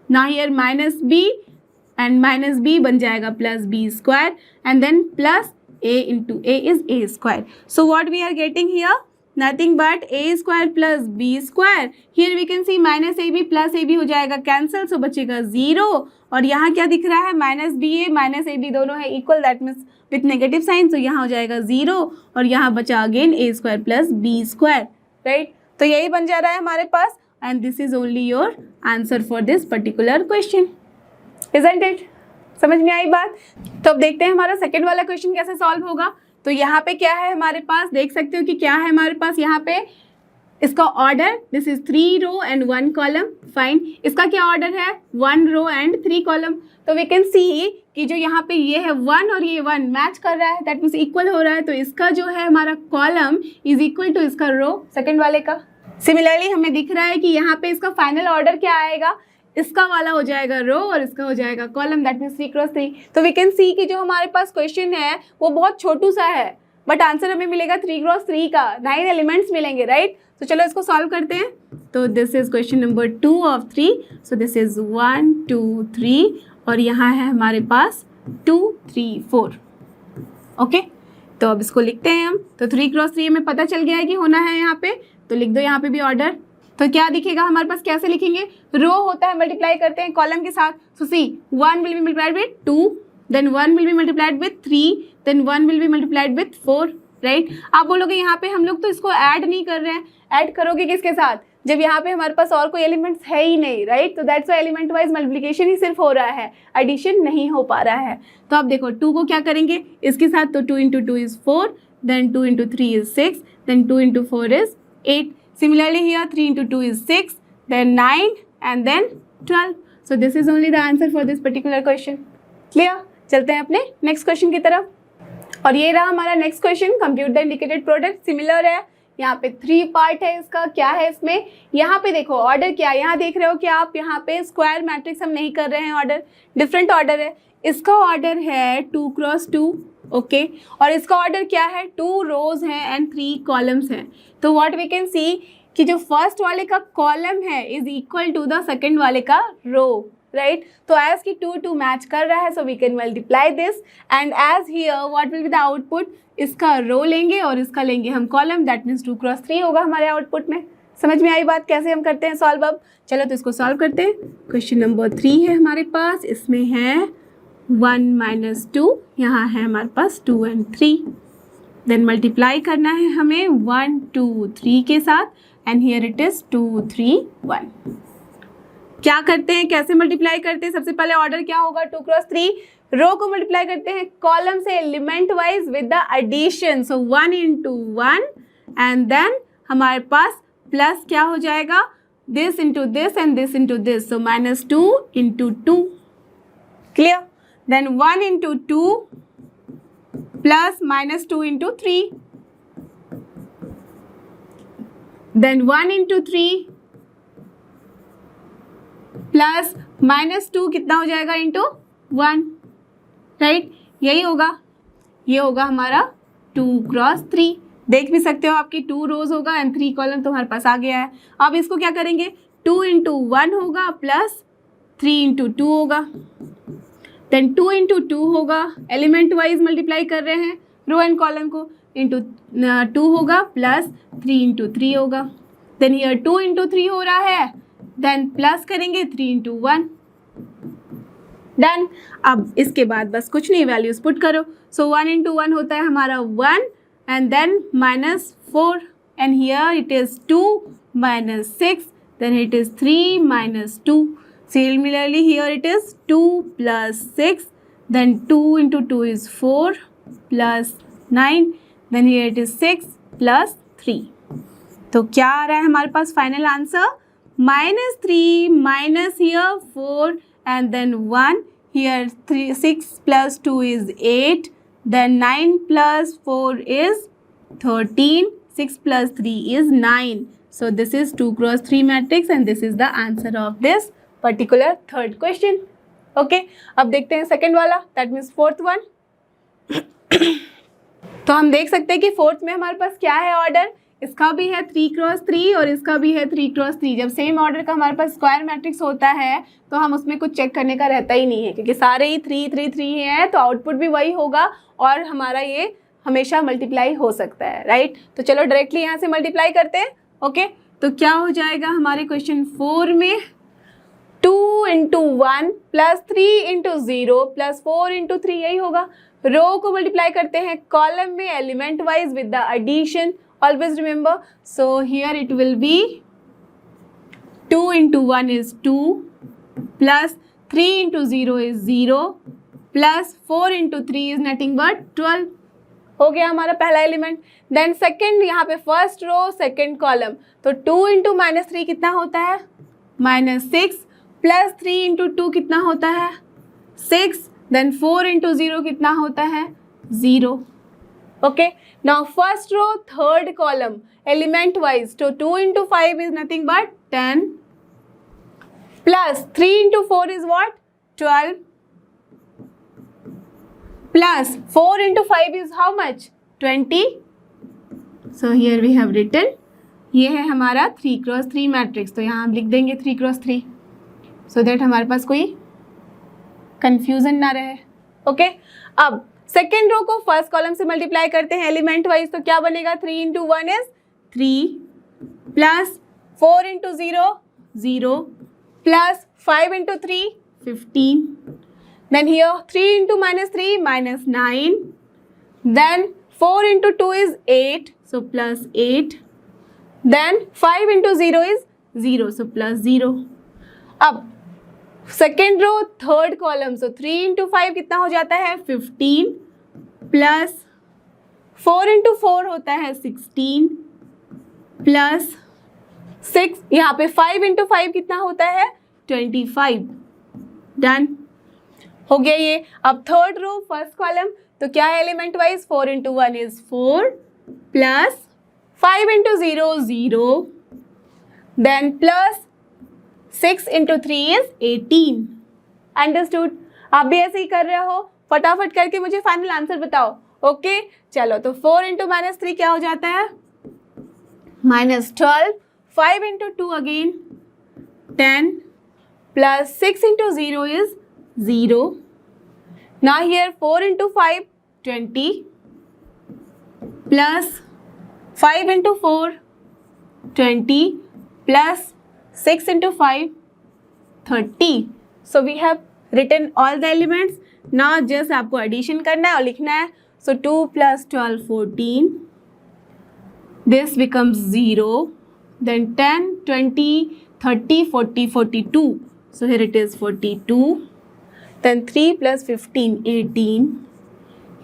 ना here minus B and minus b बन जाएगा plus b square, and then plus a into a is a square. So what we are getting here, nothing but a square plus b square. Here we can see minus ab plus ab हो जाएगा cancel, so बचेगा 0, और यहाँ क्या दिख रहा है, minus B A minus A B दोनों है equal, that means with negative sign, तो यहाँ हो जाएगा 0, और यहाँ बचा again a square plus B square, right. तो यही बन जा रहा है हमारे पास, and this is only your answer for this particular question, isn't it? समझ में आई बात। तो अब देखते हैं हमारा सेकंड वाला क्वेश्चन कैसे सॉल्व होगा। तो यहाँ पे क्या है हमारे पास, देख सकते हो कि क्या है हमारे पास यहाँ पे, इसका order, this is 3 row and 1 column, fine. इसका क्या ऑर्डर है, 1 रो एंड 3 कॉलम। तो वी कैन सी कि जो यहाँ पे ये है 1 और ये 1 मैच कर रहा है, दैट मीन्स इक्वल हो रहा है, तो इसका जो है हमारा कॉलम इज इक्वल टू इसका रो सेकंड वाले का। सिमिलरली हमें दिख रहा है कि यहाँ पे इसका फाइनल ऑर्डर क्या आएगा, इसका वाला हो जाएगा रो और इसका हो जाएगा कॉलम, दैट मीन्स 3 क्रॉस 3। तो वी कैन सी कि जो हमारे पास क्वेश्चन है वो बहुत छोटू सा है, बट आंसर हमें मिलेगा 3 क्रॉस 3 का, 9 एलिमेंट्स मिलेंगे, राइट। तो चलो इसको सॉल्व करते हैं। तो this is question number 2 of 3, so this is 1 2 3, और यहाँ है हमारे पास 2 3 4, ओके। तो अब इसको लिखते हैं हम। तो 3 क्रॉस 3 हमें पता चल गया है कि होना है यहाँ पे, तो लिख दो यहाँ पे भी ऑर्डर। तो क्या दिखेगा हमारे पास, कैसे लिखेंगे, रो होता है मल्टीप्लाई करते हैं कॉलम के साथ। So see 1 will be multiplied with 2, then 1 will be multiplied with 3, then 1 will be multiplied with 4, right. आप बोलोगे यहाँ पे हम लोग तो इसको ऐड नहीं कर रहे हैं, ऐड करोगे किसके साथ, जब यहाँ पे हमारे पास और कोई एलिमेंट्स है ही नहीं, राइट। तो that's why element wise multiplication ही सिर्फ हो रहा है, एडिशन नहीं हो पा रहा है। तो अब देखो 2 को क्या करेंगे इसके साथ, तो 2 × 2 is 4, then 2 × 3 is 6, then 2 × 4 is 8. Similarly here 3 × 2 is 6, then 9 and then 12. So this is only the answer for this particular question. Clear? चलते हैं अपने नेक्स्ट क्वेश्चन की तरफ। और ये रहा हमारा next question, compute the indicated product. Similar है, यहाँ पे 3 पार्ट है इसका। क्या है इसमें, यहाँ पे देखो ऑर्डर क्या है, यहाँ देख रहे हो कि आप यहाँ पे स्क्वायर मैट्रिक्स हम नहीं कर रहे हैं, ऑर्डर डिफरेंट ऑर्डर है। इसका ऑर्डर है 2 × 2, ओके। और इसका ऑर्डर क्या है, 2 रोज हैं एंड 3 कॉलम्स हैं। तो व्हाट वी कैन सी कि जो फर्स्ट वाले का कॉलम है is equal to the second वाले का रो, राइट। तो एज की 2 मैच कर रहा है, so we can multiply this and as here what will be the output, इसका रो लेंगे और इसका लेंगे हम कॉलम, दैट मीन्स 2 × 3 होगा हमारे आउटपुट में। समझ में आई बात, कैसे हम करते हैं सॉल्व। अब चलो तो इसको सॉल्व करते हैं। क्वेश्चन नंबर 3 है हमारे पास, इसमें है 1 - 2, यहाँ है हमारे पास 2 and 3, देन मल्टीप्लाई करना है हमें 1 2 3 के साथ एंड हियर इट इज 2 3 1। क्या करते हैं, कैसे मल्टीप्लाई करते हैं, सबसे पहले ऑर्डर क्या होगा, 2 × 3, रो को मल्टीप्लाई करते हैं कॉलम से element wise with the addition, so 1 × 1 and then हमारे पास प्लस क्या हो जाएगा, this into this and this into this, so -2 × 2, clear. Then 1 × 2 plus -2 × 3, then 1 × 3 plus -2 कितना हो जाएगा इंटू 1, राइट। यही होगा, ये होगा हमारा 2 × 3। देख भी सकते हो आपकी 2 रोज होगा एंड 3 कॉलम तुम्हारे पास आ गया है। अब इसको क्या करेंगे, 2 × 1 होगा प्लस 3 × 2 होगा, देन 2 × 2 होगा, एलिमेंट वाइज मल्टीप्लाई कर रहे हैं रो एंड कॉलम को, इंटू 2 होगा प्लस 3 × 3 होगा, देन हियर 2 × 3 हो रहा है, देन प्लस करेंगे 3 × 1, डन। अब इसके बाद बस कुछ नहीं, वैल्यूज पुट करो। सो 1 × 1 होता है हमारा 1 and then -4 and here it is 2 - 6, then it is 3 - 2, similarly here it is 2 + 6, then 2 × 2 is 4 + 9, then here it is 6 + 3। तो क्या आ रहा है हमारे पास final answer, -3 minus here 4 and then 1, here 6 + 2 is 8, then 9 + 4 is 13, 6 + 3 is 9. So this is 2 × 3 matrix and this is the answer of this particular third question. Okay, अब देखते हैं second वाला, that means fourth one. तो हम देख सकते हैं कि फोर्थ में हमारे पास क्या है ऑर्डर, इसका भी है 3 × 3 और इसका भी है 3 × 3। जब सेम ऑर्डर का हमारे पास स्क्वायर मैट्रिक्स होता है तो हम उसमें कुछ चेक करने का रहता ही नहीं है, क्योंकि सारे ही 3 3 3 हैं, तो आउटपुट भी वही होगा और हमारा ये हमेशा मल्टीप्लाई हो सकता है, राइट। तो चलो डायरेक्टली यहाँ से मल्टीप्लाई करते हैं। ओके, तो क्या हो जाएगा हमारे क्वेश्चन 4 में, 2 × 1 प्लस 3 × 0 प्लस 4 × 3, यही होगा। रो को मल्टीप्लाई करते हैं कॉलम में element wise with the addition, always remember. So here it will be 2 × 1 is 2 plus 3 × 0 is 0 plus 4 × 3 is nothing but 12। हो गया हमारा पहला एलिमेंट। देन सेकेंड, यहाँ पे फर्स्ट रो सेकेंड कॉलम, तो 2 × -3 कितना होता है, -6 प्लस 3 × 2 कितना होता है, 6, देन 4 × 0 कितना होता है, 0। Okay, now first row third column element wise, तो 2 × 5 is nothing but 10 plus 3 × 4 is what, 12 plus 4 × 5 is how much, 20. So here we have written, ये है हमारा 3 × 3 मैट्रिक्स। तो यहाँ हम लिख देंगे 3 × 3 सो दैट हमारे पास कोई कंफ्यूजन ना रहे। ओके, अब सेकेंड रो को फर्स्ट कॉलम से मल्टीप्लाई करते हैं एलिमेंट वाइज, तो क्या बनेगा 3 into 1 is 3 plus 4 into 0 0 plus 5 into 3 15, then here 3 into -3 -9, then 4 into 2 is 8, so plus 8, then 5 into 0 is 0, so plus 0. अब second row third column, so 3 into 5 कितना हो जाता है 15 प्लस 4 इंटू 4 होता है 16 प्लस 6, यहाँ पे 5 इंटू 5 कितना होता है 25. डन हो गया ये. अब थर्ड रो फर्स्ट कॉलम, तो क्या है element wise 4 into 1 is 4 plus 5 into 0 0, then plus 6 into 3 is 18. Understood. आप भी ऐसे ही कर रहे हो, फटाफट करके मुझे फाइनल आंसर बताओ. ओके चलो, तो 4 इंटू -3 क्या हो जाता है -12, 5 into 2 again 10 plus 6 into 0 is 0. Now here 4 into 5 20 plus 5 into 4 20 plus 6 into 5 30. So we have written all the elements. Now just आपको addition करना है और लिखना है. So 2 plus 12 14. This becomes 0. Then 10 20 30 40 42. So here it is 42. Then 3 plus 15 18.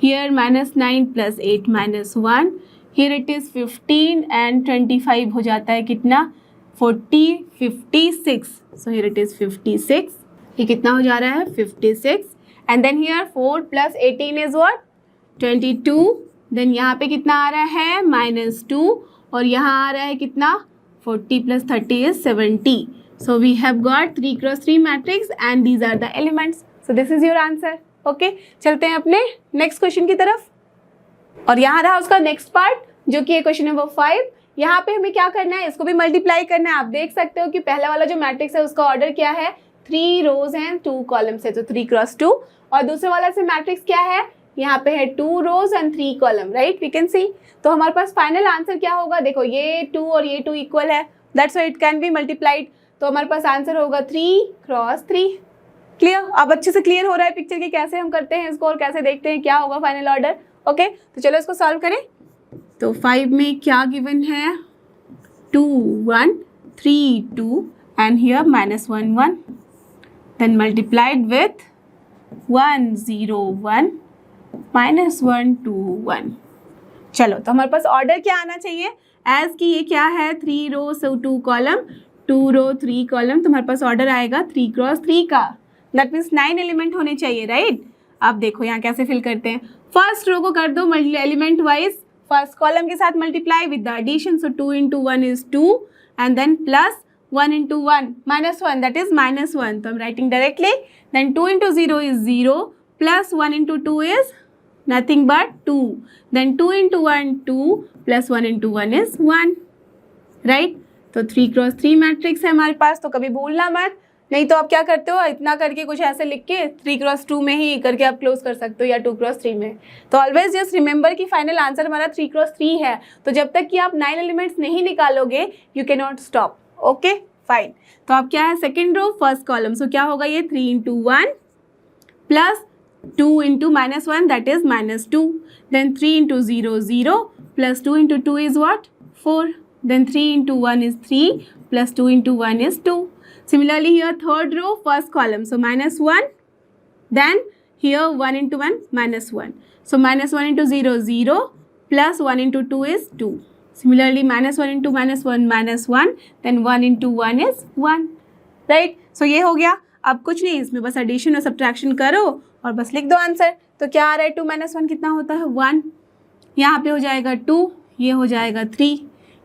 Here -9 plus 8 -1. Here it is 15 and 25 हो जाता है कितना 40 56. So here it is 56. ये कितना हो जा रहा है 56. And then here 4 plus 18 is what 22. Then यहाँ पे कितना आ रहा है -2 और यहाँ आ रहा है कितना 40 plus 30 is 70. So we have got 3 cross 3 matrix and these are the elements. So this is your answer. Okay, चलते हैं अपने नेक्स्ट क्वेश्चन की तरफ. और यहाँ रहा उसका नेक्स्ट पार्ट जो कि है क्वेश्चन नंबर 5. यहाँ पे हमें क्या करना है, इसको भी मल्टीप्लाई करना है. आप देख सकते हो कि पहला वाला जो मैट्रिक्स है उसका ऑर्डर क्या है 3 रोज हैं 2 कॉलम्स है, तो 3 क्रॉस 2. और दूसरे वाला से मैट्रिक्स क्या है, यहाँ पे है 2 rows and 3 column, right, we can see. तो हमारे पास फाइनल आंसर क्या होगा, देखो ये 2 और ये 2 इक्वल है, that's why it can be multiplied. तो हमारे पास आंसर होगा 3 क्रॉस 3. क्लियर. अब अच्छे से क्लियर हो रहा है पिक्चर की कैसे हम करते हैं इसको और कैसे देखते हैं क्या होगा फाइनल ऑर्डर. ओके तो चलो इसको सॉल्व करें. तो 5 में क्या गिवन है 2 1 3 2 and here -1 1, then multiplied with 1 0 1 -1 2 1. चलो तो हमारे पास ऑर्डर क्या आना चाहिए, एज कि ये क्या है 3 रो 2 कॉलम 2 रो 3 कॉलम, तो हमारे पास ऑर्डर आएगा 3 क्रॉस 3 का. दैट मीन्स 9 एलिमेंट होने चाहिए, राइट. अब देखो यहाँ कैसे फिल करते हैं. फर्स्ट रो को कर दो एलिमेंट वाइज, फर्स्ट कॉलम के साथ multiply with the addition. So 2 into 1 is 2 and then plus 1 into 1 -1 that is -1, तो हम writing directly. Then 2 into 0 is 0 plus 1 into 2 is nothing but 2. Then 2 into 1 2 plus 1 into 1 is 1, right. तो 3 cross 3 matrix है हमारे पास, तो कभी भूलना मत. नहीं तो आप क्या करते हो, इतना करके कुछ ऐसे लिख के 3 क्रॉस 2 में ही करके आप क्लोज कर सकते हो या 2 क्रॉस 3 में. तो ऑलवेज जस्ट रिमेंबर कि फाइनल आंसर हमारा 3 क्रॉस 3 है. तो जब तक कि आप 9 एलिमेंट्स नहीं निकालोगे you can not stop. Okay fine. तो अब क्या है second row first column, so क्या होगा ये 3 into 1 plus 2 into -1 that is -2. Then 3 into 0 0 plus 2 into 2 is what 4. Then 3 into 1 is 3 plus 2 into 1 is 2. Similarly here third row first column, so -1, then here 1 into 1 -1. So -1 into 0 0 plus 1 into 2 is 2. Similarly -1 into -1 -1, then 1 into 1 is 1, right. So ये हो गया. अब कुछ नहीं, इसमें बस addition और subtraction करो और बस लिख दो आंसर. तो क्या आ रहा है 2 - 1 कितना होता है 1. यहाँ पे हो जाएगा 2, ये हो जाएगा 3,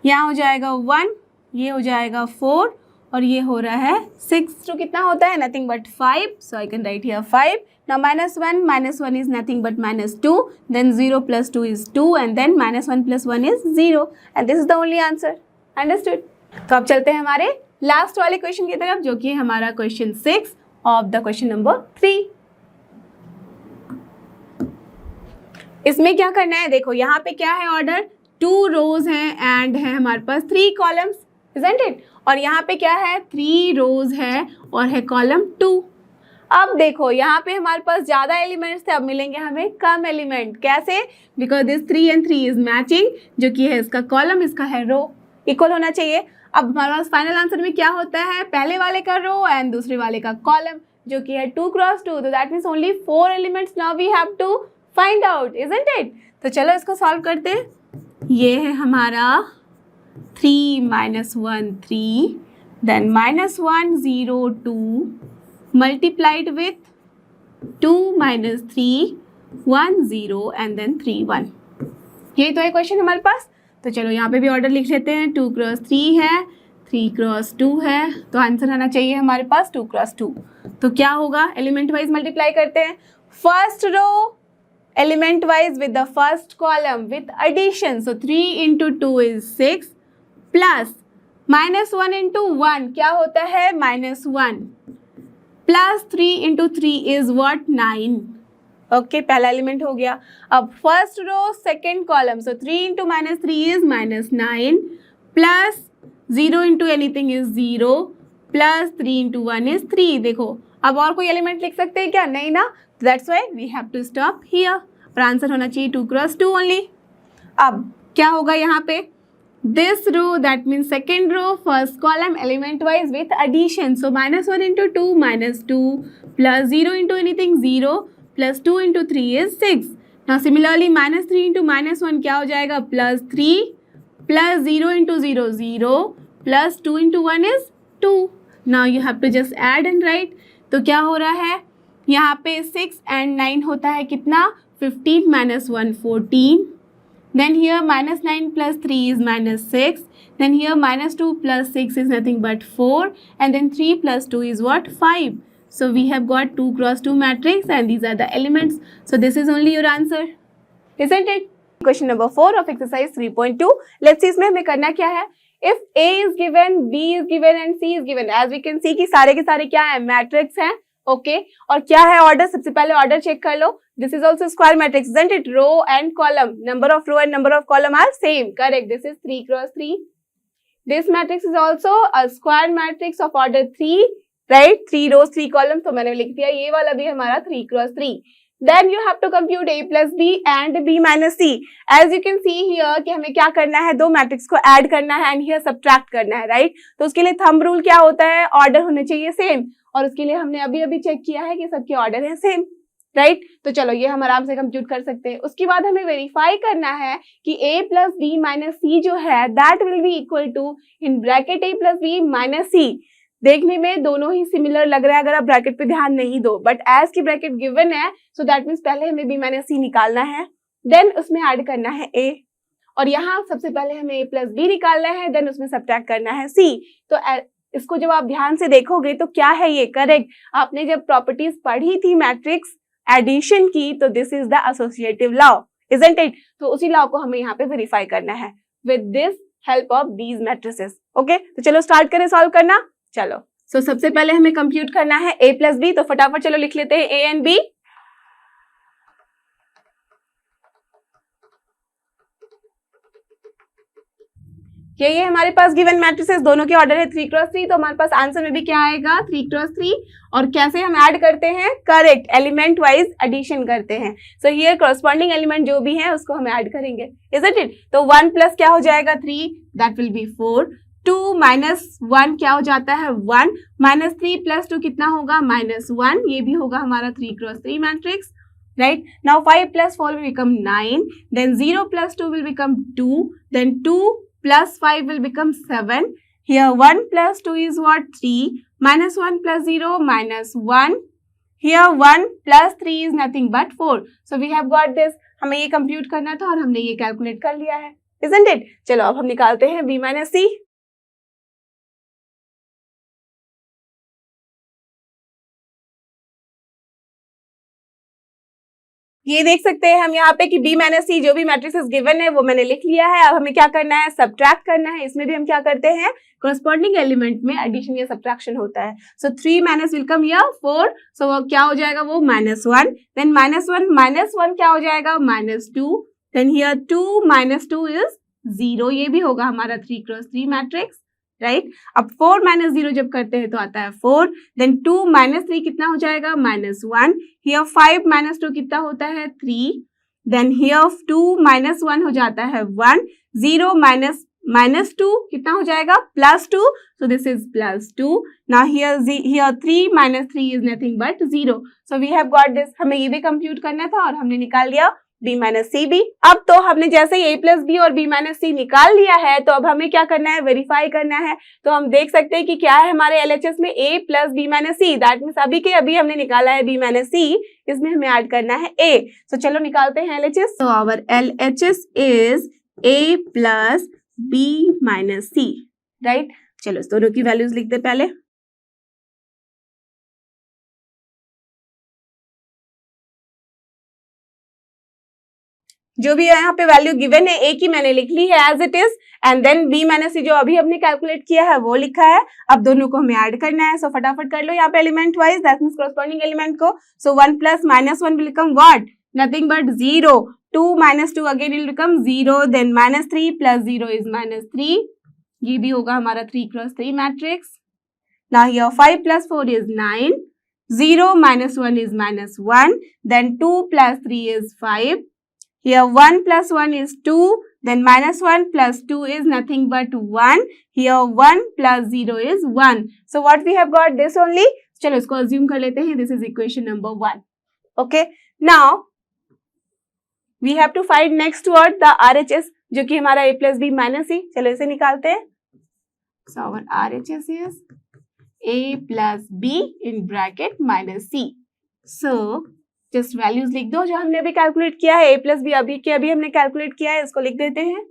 यहाँ हो जाएगा 1, ये हो जाएगा 4 और ये हो रहा है 6. तो कितना होता है nothing but 5. So I can write here 5. Now -1 is nothing but -2. Then 0 plus 2 is 2 and then -1 plus 1 is 0 and this is the only answer. Understood? तो अब चलते हैं हमारे लास्ट वाले क्वेश्चन की तरफ जो कि है हमारा question 6 of the question number 3. इसमें क्या करना है, देखो यहाँ पे क्या है ऑर्डर, 2 रोज है एंड है हमारे पास 3 कॉलम्स, इजंट इट। और यहाँ पे क्या है, 3 रोज है और है कॉलम 2। अब देखो यहाँ पे हमारे पास ज्यादा एलिमेंट्स थे, अब मिलेंगे हमें कम एलिमेंट। कैसे, because this 3 and 3 is matching, जो कि है इसका कॉलम, इसका है रो, इक्वल होना चाहिए। अब हमारे पास फाइनल आंसर में क्या होता है, पहले वाले का रो एंड दूसरे वाले का कॉलम, जो कि है 2 × 2, तो that means only 4 elements now we have to find out, isn't it. तो चलो इसको सॉल्व करते हैं। ये है हमारा 3 - 1 3, then -1 0 2 multiplied with 2 - 3 1 0 and then 3 1। ये तो है क्वेश्चन हमारे पास। तो चलो यहाँ पे भी ऑर्डर लिख लेते हैं, 2 × 3 है, 3 × 2 है, तो आंसर आना चाहिए हमारे पास 2 × 2। तो क्या होगा, एलिमेंट वाइज मल्टीप्लाई करते हैं, first row element wise with the first column with addition, so 3 × 2 is 6 plus -1 × 1 क्या होता है, -1 प्लस 3 × 3 इज व्हाट, 9। ओके, पहला एलिमेंट हो गया। अब first row second column, so 3 × -3 is -9 plus 0 × anything is 0 plus 3 × 1 is 3। देखो अब और कोई एलिमेंट लिख सकते हैं क्या, नहीं ना, that's why we have to stop here. और आंसर होना चाहिए 2 × 2 ओनली। अब क्या होगा यहाँ पे, this row, that means second row first column element wise with addition, so -1 × 2 -2 plus 0 × anything 0 plus 2 × 3 is 6। now similarly -3 × -1 क्या हो जाएगा, +3 plus 0 × 0 0 plus 2 × 1 is 2। now you have to just add and write। तो क्या हो रहा है यहाँ पे, 6 and 9 होता है कितना, 15 - 1 14, then here -9 plus 3 is -6, then here -2 plus 6 is nothing but 4, and then 3 plus 2 is what, 5। so we have got 2 × 2 matrix and these are the elements, so this is only your answer, isn't it? Question number 4 of exercise 3.2, let's see इसमें हमें करना क्या है। if A is given, B is given and C is given, as we can see कि सारे के सारे क्या है, मैट्रिक्स हैं, ओके और क्या है ऑर्डर, सबसे पहले ऑर्डर चेक कर लो, this is also square matrix, isn't it? Row and column, number of row and number of column are same, correct, this is 3 × 3। This matrix is also a square matrix of order 3, right, 3 rows 3 column, तो मैंने लिख दिया ये वाला भी हमारा 3 × 3। Then you have to compute A plus B and B minus C. As you can see here कि हमें क्या करना है, दो मैट्रिक्स को ऐड करना है एंड here सब्ट्रैक्ट करना है, राइट। तो उसके लिए थंब रूल क्या होता है, ऑर्डर होने चाहिए सेम, और उसके लिए हमने अभी अभी चेक किया है कि सबके ऑर्डर है सेम, राइट। तो चलो ये हम आराम से कंप्यूट कर सकते हैं। उसके बाद हमें वेरीफाई करना है कि A plus B minus C जो है that will be equal to in bracket A plus B minus C। देखने में दोनों ही सिमिलर लग रहा है अगर आप ब्रैकेट पे ध्यान नहीं दो, बट एज की ब्रैकेट गिवन है, सो दैट मीन्स पहले हमें B minus C निकालना है, देन उसमें ऐड करना है A, और यहाँ सबसे पहले हमें A plus B निकालना है, देन उसमें सब्ट्रैक्ट करना है C। तो इसको जब आप ध्यान से देखोगे तो क्या है ये, करेक्ट, आपने जब प्रॉपर्टीज पढ़ी थी मैट्रिक्स एडिशन की, तो this is the associative law, isn't it. तो उसी लॉ को हमें यहाँ पे वेरीफाई करना है with this help of these matrices. Okay, तो चलो स्टार्ट करें सॉल्व करना। चलो सो सबसे पहले हमें कंप्यूट करना है A plus B, तो फटाफट चलो लिख लेते हैं A and B। ये हमारे पास गिवन मैट्रिसेस, दोनों के ऑर्डर है 3 × 3, तो हमारे पास आंसर में भी क्या आएगा 3 × 3। और कैसे हम ऐड करते हैं, करेक्ट, एलिमेंट वाइज एडिशन करते हैं। सो हियर करस्पॉन्डिंग एलिमेंट जो भी है उसको हम ऐड करेंगे, इजंट इट। तो 1 प्लस क्या हो जाएगा 3, दैट विल बी 4, 2 - 1 क्या हो जाता है 1, -3 + 2 कितना होगा -1, ये भी होगा हमारा 3 × 3 matrix, right। now 5 + 4 will become 9, then 0 + 2 will become 2, then 2 + 5 will become 7, here 1 + 2 is what, 3, -1 + 0 -1, here 1 + 3 is nothing but 4, so we have got this। हमें ये कंप्यूट करना था और हमने ये कैलकुलेट कर लिया है, isn't it। चलो अब हम निकालते हैं B - C। ये देख सकते हैं हम यहाँ पे कि B माइनस C जो भी मैट्रिक्स गिवन है वो मैंने लिख लिया है। अब हमें क्या करना है, सब्ट्रैक्ट करना है। इसमें भी हम क्या करते हैं, corresponding एलिमेंट में एडिशन या सब्ट्रैक्शन होता है। सो 3 माइनस विल कम हियर 4, सो वो क्या हो जाएगा, वो -1, देन -1 क्या हो जाएगा, -2, देन हियर 2 - 2 इज 0, ये भी होगा हमारा 3 क्रॉस 3 मैट्रिक्स, राइट। अब 4 - 0 जब करते हैं तो आता है 4, देन 2 - 3 कितना हो जाएगा, -1, हियर 5 - 2 कितना होता है, 3, देन हियर 2 - 1 हो जाता है 1, 0 -2 कितना हो जाएगा, +2, so this is +2, now here 3 - 3 is nothing but 0, so we have got this। हमें ये भी कंप्यूट करना था और हमने निकाल लिया B माइनस सी भी। अब तो हमने जैसे ही A प्लस बी और B माइनस सी निकाल लिया है, तो अब हमें क्या करना है, वेरीफाई करना है। तो हम देख सकते हैं कि क्या है हमारे LHS में A plus B minus C, that means अभी के अभी हमने निकाला है B माइनस सी, इसमें हमें ऐड करना है A। तो चलो निकालते हैं LHS। तो our LHS is A plus B minus C, right. चलो इस दोनों की वैल्यूज लिख दे पहले। जो भी यहाँ पे वैल्यू गिवन है A की मैंने लिख ली है as it is, and then B minus C जो अभी हमने कैलकुलेट किया है वो लिखा है। अब दोनों को हमें ऐड करना है, सो फटाफट कर लो यहाँ पे element wise, that means corresponding element को। So 1 plus -1 will become what, nothing but 0, 2 - 2 again will become 0, then -3 plus 0 is -3, ये भी होगा हमारा 3 cross 3 matrix. Now here 5 plus 4 is 9, 0 - 1 is -1, then 2 plus 3 is 5. Here 1 plus 1 is 2, then -1 plus 2 is nothing but 1. Here 1 plus 0 is 1. So what we have got this only. चलो इसको assume कर लेते हैं. This is equation number 1. Okay. Now we have to find next word the RHS जो कि हमारा A plus B minus C. चलो इसे निकालते हैं. So our RHS is A plus B in bracket minus C. So just values लिख दो जो हमने अभी कैलकुलेट किया है। A प्लस बी अभी के अभी हमने कैलकुलेट किया है, इसको लिख देते हैं।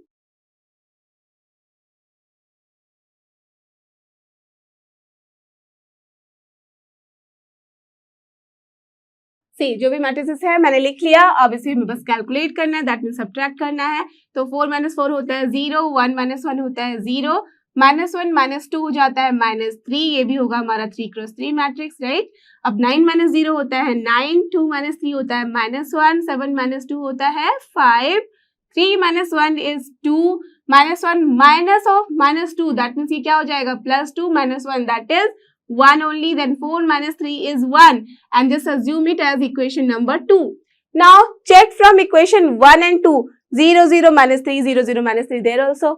सी जो भी मैट्रिसेस है मैंने लिख लिया, अब इसे हमें बस कैलकुलेट करना है, दैट मींस सब्ट्रैक्ट करना है। तो 4 - 4 होता है 0, 1 - 1 होता है 0, -1 - 2 हो जाता है -3, ये भी होगा हमारा 3 क्रॉस 3 मैट्रिक्स, राइट। अब 9 - 0 होता है 9, 2 - 3 होता है -1, 7 - 2 होता है 5, 3 - 1 is 2, -1 minus of -2, that means ये क्या हो जाएगा, +2 - 1, that is 1 only, then 4 - 3 is 1, and just assume it as equation number 2. Now check from equation 1 and 2, 0 0 - 3, 0 0 - 3 there also.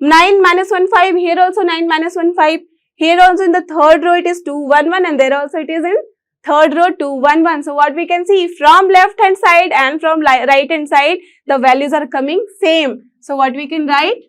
9 - 1 5, here also 9 - 1 5, here also in the third row it is 2 1 1, and there also it is in third row 2 1 1. So what we can see, from left hand side and from right hand side the values are coming same. So what we can write,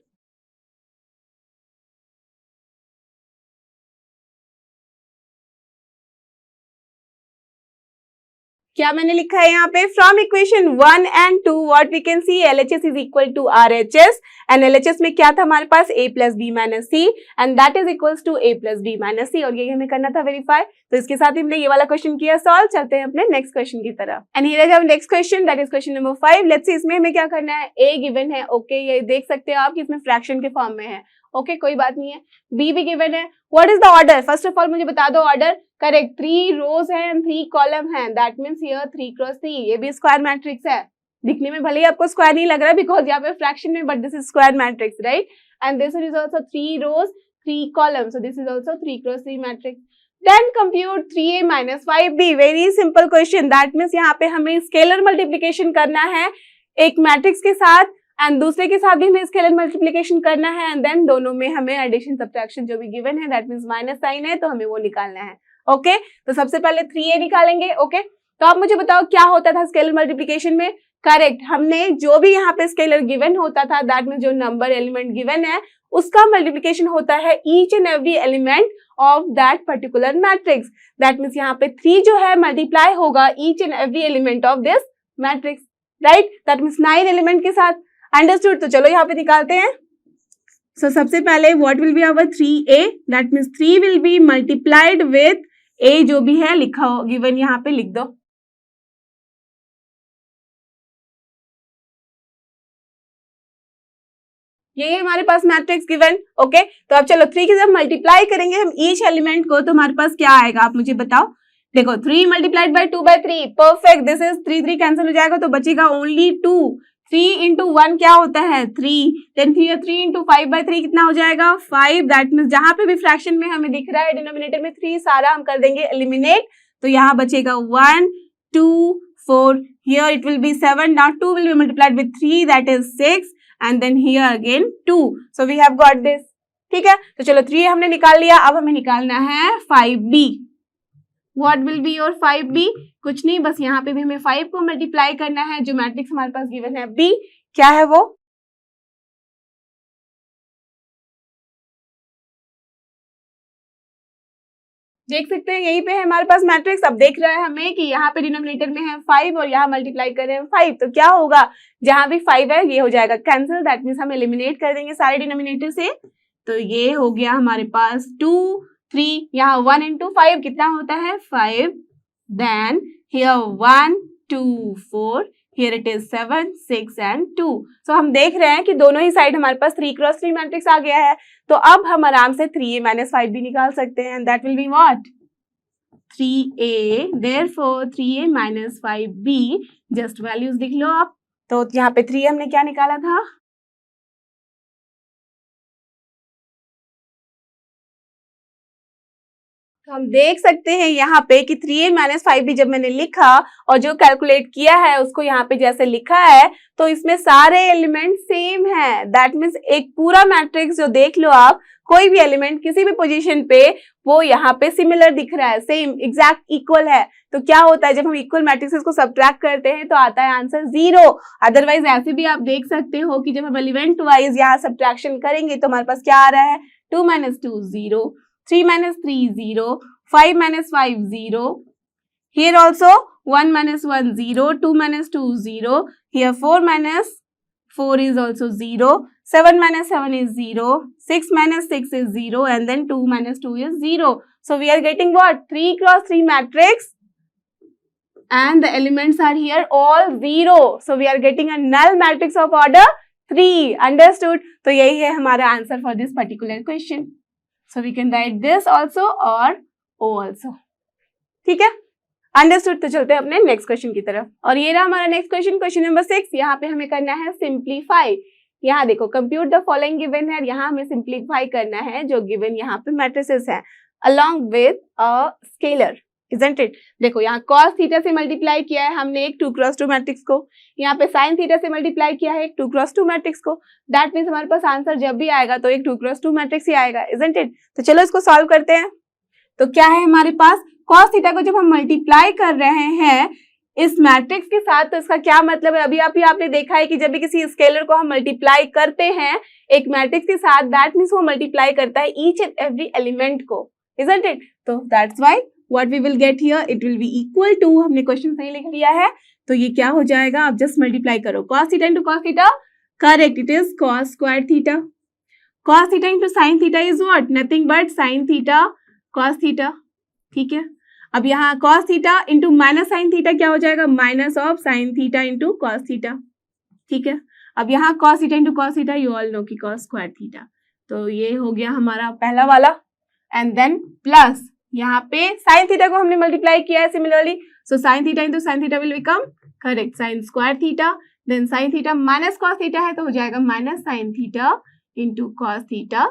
क्या मैंने लिखा है यहाँ पे, from equation 1 and 2 what we can see, LHS is equal to RHS, and LHS में क्या था हमारे पास, A plus B minus C, and that is equals to A plus B minus C, और ये हमें करना था वेरीफाई। तो इसके साथ ही हमने ये वाला क्वेश्चन किया सॉल्व। चलते हैं अपने नेक्स्ट क्वेश्चन की तरफ, and here is our next question, that is question number 5। Let's see इसमें हमें क्या करना है, A गिवन है, ओके, ये देख सकते हो आप कि इसमें फ्रैक्शन के फॉर्म में है, ओके, कोई बात नहीं है। B भी गिवन है, what is the order, first of all मुझे बता दो ऑर्डर, करेक्ट, 3 रोज है एंड 3 कॉलम है, दैट मींस हियर 3 क्रॉस 3, ये भी स्क्वायर मैट्रिक्स है। दिखने में भले ही आपको स्क्वायर नहीं लग रहा बिकॉज यहाँ पे फ्रैक्शन में, but this is square matrix, right, and this is also 3 rows 3 column, so this is also 3 cross 3 matrix. Then compute 3a - 5b, very simple question, that means यहाँ पे हमें स्केलर मल्टीप्लिकेशन करना है एक matrix के साथ, and दूसरे के साथ भी हमें स्केलर मल्टीप्लिकेशन करना है, एंड देन दोनों में हमें एडिशन सब्ट्रैक्शन जो भी गिवन है, दैट मींस माइनस साइन है, तो हमें वो निकालना है, ओके। तो सबसे पहले 3a निकालेंगे, ओके। तो आप मुझे बताओ क्या होता था स्केलर मल्टीप्लिकेशन में, करेक्ट, हमने जो भी यहाँ पे स्केलर गिवन होता था, दैट मींस जो नंबर एलिमेंट गिवन है उसका मल्टीप्लिकेशन होता है each and every element of that particular matrix, that means यहाँ पे 3 जो है मल्टीप्लाई होगा each and every element of this matrix, right, that means 9 element के साथ, अंडरस्टूड। तो चलो यहाँ पे निकालते हैं। सो सबसे पहले what will be our 3a, that means 3 will be multiplied with a जो भी है लिखा हो गिवन यहाँ पे लिख दो, यही हमारे पास मैट्रिक्स गिवन। ओके, तो अब चलो 3 के जब मल्टीप्लाई करेंगे हम ईच एलिमेंट को तो हमारे पास क्या आएगा आप मुझे बताओ। देखो 3 multiplied by 2 by 3, perfect, this is 3 cancel हो जाएगा तो बचेगा ओनली 2। 3 into 1 क्या होता है 3, देन फिर 3 into 5 by 3 कितना हो जाएगा 5। दैट मीन्स जहां पे भी फ्रैक्शन में हमें दिख रहा है डिनोमिनेटर में 3 सारा हम कर देंगे एलिमिनेट, तो यहाँ बचेगा 1 2 4, here it will be 7, now 2 will be multiplied with 3 that is 6 and then here again 2, so we have got this। ठीक है, तो चलो 3 हमने निकाल लिया, अब हमें निकालना है 5b। What will be your 5b? कुछ नहीं, बस यहाँ पे भी हमें 5 को मल्टीप्लाई करना है, जो मैट्रिक्स हमारे पास गिवन है b, क्या है वो, देख सकते हैं यहीं पे है हमारे पास मैट्रिक्स। अब देख रहा है हमें कि यहाँ पे डिनोमिनेटर में है 5 और यहाँ मल्टीप्लाई कर रहे हैं 5, तो क्या होगा जहां भी 5 है ये हो जाएगा कैंसिल, दैट मीन्स हम एलिमिनेट कर देंगे सारे डिनोमिनेटर से। तो ये हो गया हमारे पास 2 3, यहाँ 1 into 5 कितना होता है 5, then here 1 2 4, here it is 7 6 and 2। सो हम देख रहे हैं कि दोनों ही साइड हमारे पास 3 क्रॉस 3 मैट्रिक्स आ गया है, तो अब हम आराम से 3a minus 5b निकाल सकते हैं, that will be what 3a, therefore 3a minus 5b, just values लिख लो आप। तो यहाँ पे 3 हमने क्या निकाला था, तो हम देख सकते हैं यहाँ पे कि 3a minus 5b जब मैंने लिखा और जो कैलकुलेट किया है उसको यहाँ पे जैसे लिखा है, तो इसमें सारे एलिमेंट सेम है। दैट मीन्स एक पूरा मैट्रिक्स जो देख लो आप, कोई भी एलिमेंट किसी भी पोजीशन पे वो यहाँ पे सिमिलर दिख रहा है, सेम एग्जैक्ट इक्वल है। तो क्या होता है जब हम इक्वल मैट्रिक्सेस को सब्ट्रैक्ट करते हैं तो आता है आंसर 0। अदरवाइज ऐसे भी आप देख सकते हो कि जब हम एलिमेंट वाइज यहाँ सब्ट्रैक्शन करेंगे तो हमारे पास क्या आ रहा है 2 minus 2 0, 3 minus 3 0, 5 minus 5 0, here also 1 minus 1 0, 2 minus 2 0, here 4 minus 4 is also 0, 7 minus 7 is 0, 6 minus 6 is 0 and then 2 minus 2 is 0. So we are getting what 3 cross 3 matrix and the elements are here all 0. So we are getting a null matrix of order 3. Understood? तो यही है हमारा answer for this particular question. So we can write this also or O also. ठीक है, understood. तो चलते हैं अपने नेक्स्ट क्वेश्चन की तरफ, और ये रहा हमारा नेक्स्ट क्वेश्चन, क्वेश्चन नंबर 6। यहाँ पे हमें करना है सिंप्लीफाई। यहाँ देखो कंप्यूट द फॉलोइंग गिवन है, यहाँ हमें सिंप्लीफाई करना है जो गिवन यहाँ पे मैट्रिसेस है along with a scalar, isn't it. देखो यहाँ cos थीटा से मल्टीप्लाई किया है हमने एक 2 क्रॉस 2 मैट्रिक्स को, यहाँ पे sin थीटा से मल्टीप्लाई किया है एक 2 क्रॉस 2 मैट्रिक्स को। दैट मीन्स हमारे पास आंसर जब भी आएगा तो एक 2 क्रॉस 2 मैट्रिक्स ही आएगा, इजंट इट। तो चलो इसको सॉल्व करते हैं। तो क्या है हमारे पास cos थीटा को जब हम मल्टीप्लाई कर रहे हैं इस मैट्रिक्स के साथ, तो इसका क्या मतलब है, अभी आपने देखा है कि जब भी किसी स्केलर को हम मल्टीप्लाई करते हैं एक मैट्रिक्स के साथ, दैट मीन्स वो मल्टीप्लाई करता है ईच एंड एवरी एलिमेंट को, इजंट इट। तो that's why what we will get here, it will be equal to, हमने क्वेश्चन सही लिख लिया है, तो ये क्या हो जाएगा, आप जस्ट मल्टीप्लाई करो cos theta into cos theta, correct, it is cos square theta. cos theta into sin theta is what, nothing but sin theta cos theta. ठीक है, अब यहाँ cos theta into minus sine theta क्या हो जाएगा, minus of sine theta into cos theta. ठीक है, अब यहाँ cos theta into cos theta, you all know कि cos स्क्वायर थीटा। तो ये हो गया हमारा पहला वाला, एंड देन प्लस यहाँ पे sin थीटा को हमने मल्टीप्लाई किया है similarly, so sin theta into sin theta will become correct sin square theta, then sin theta minus cos theta है तो हो जाएगा minus sin theta into cos theta.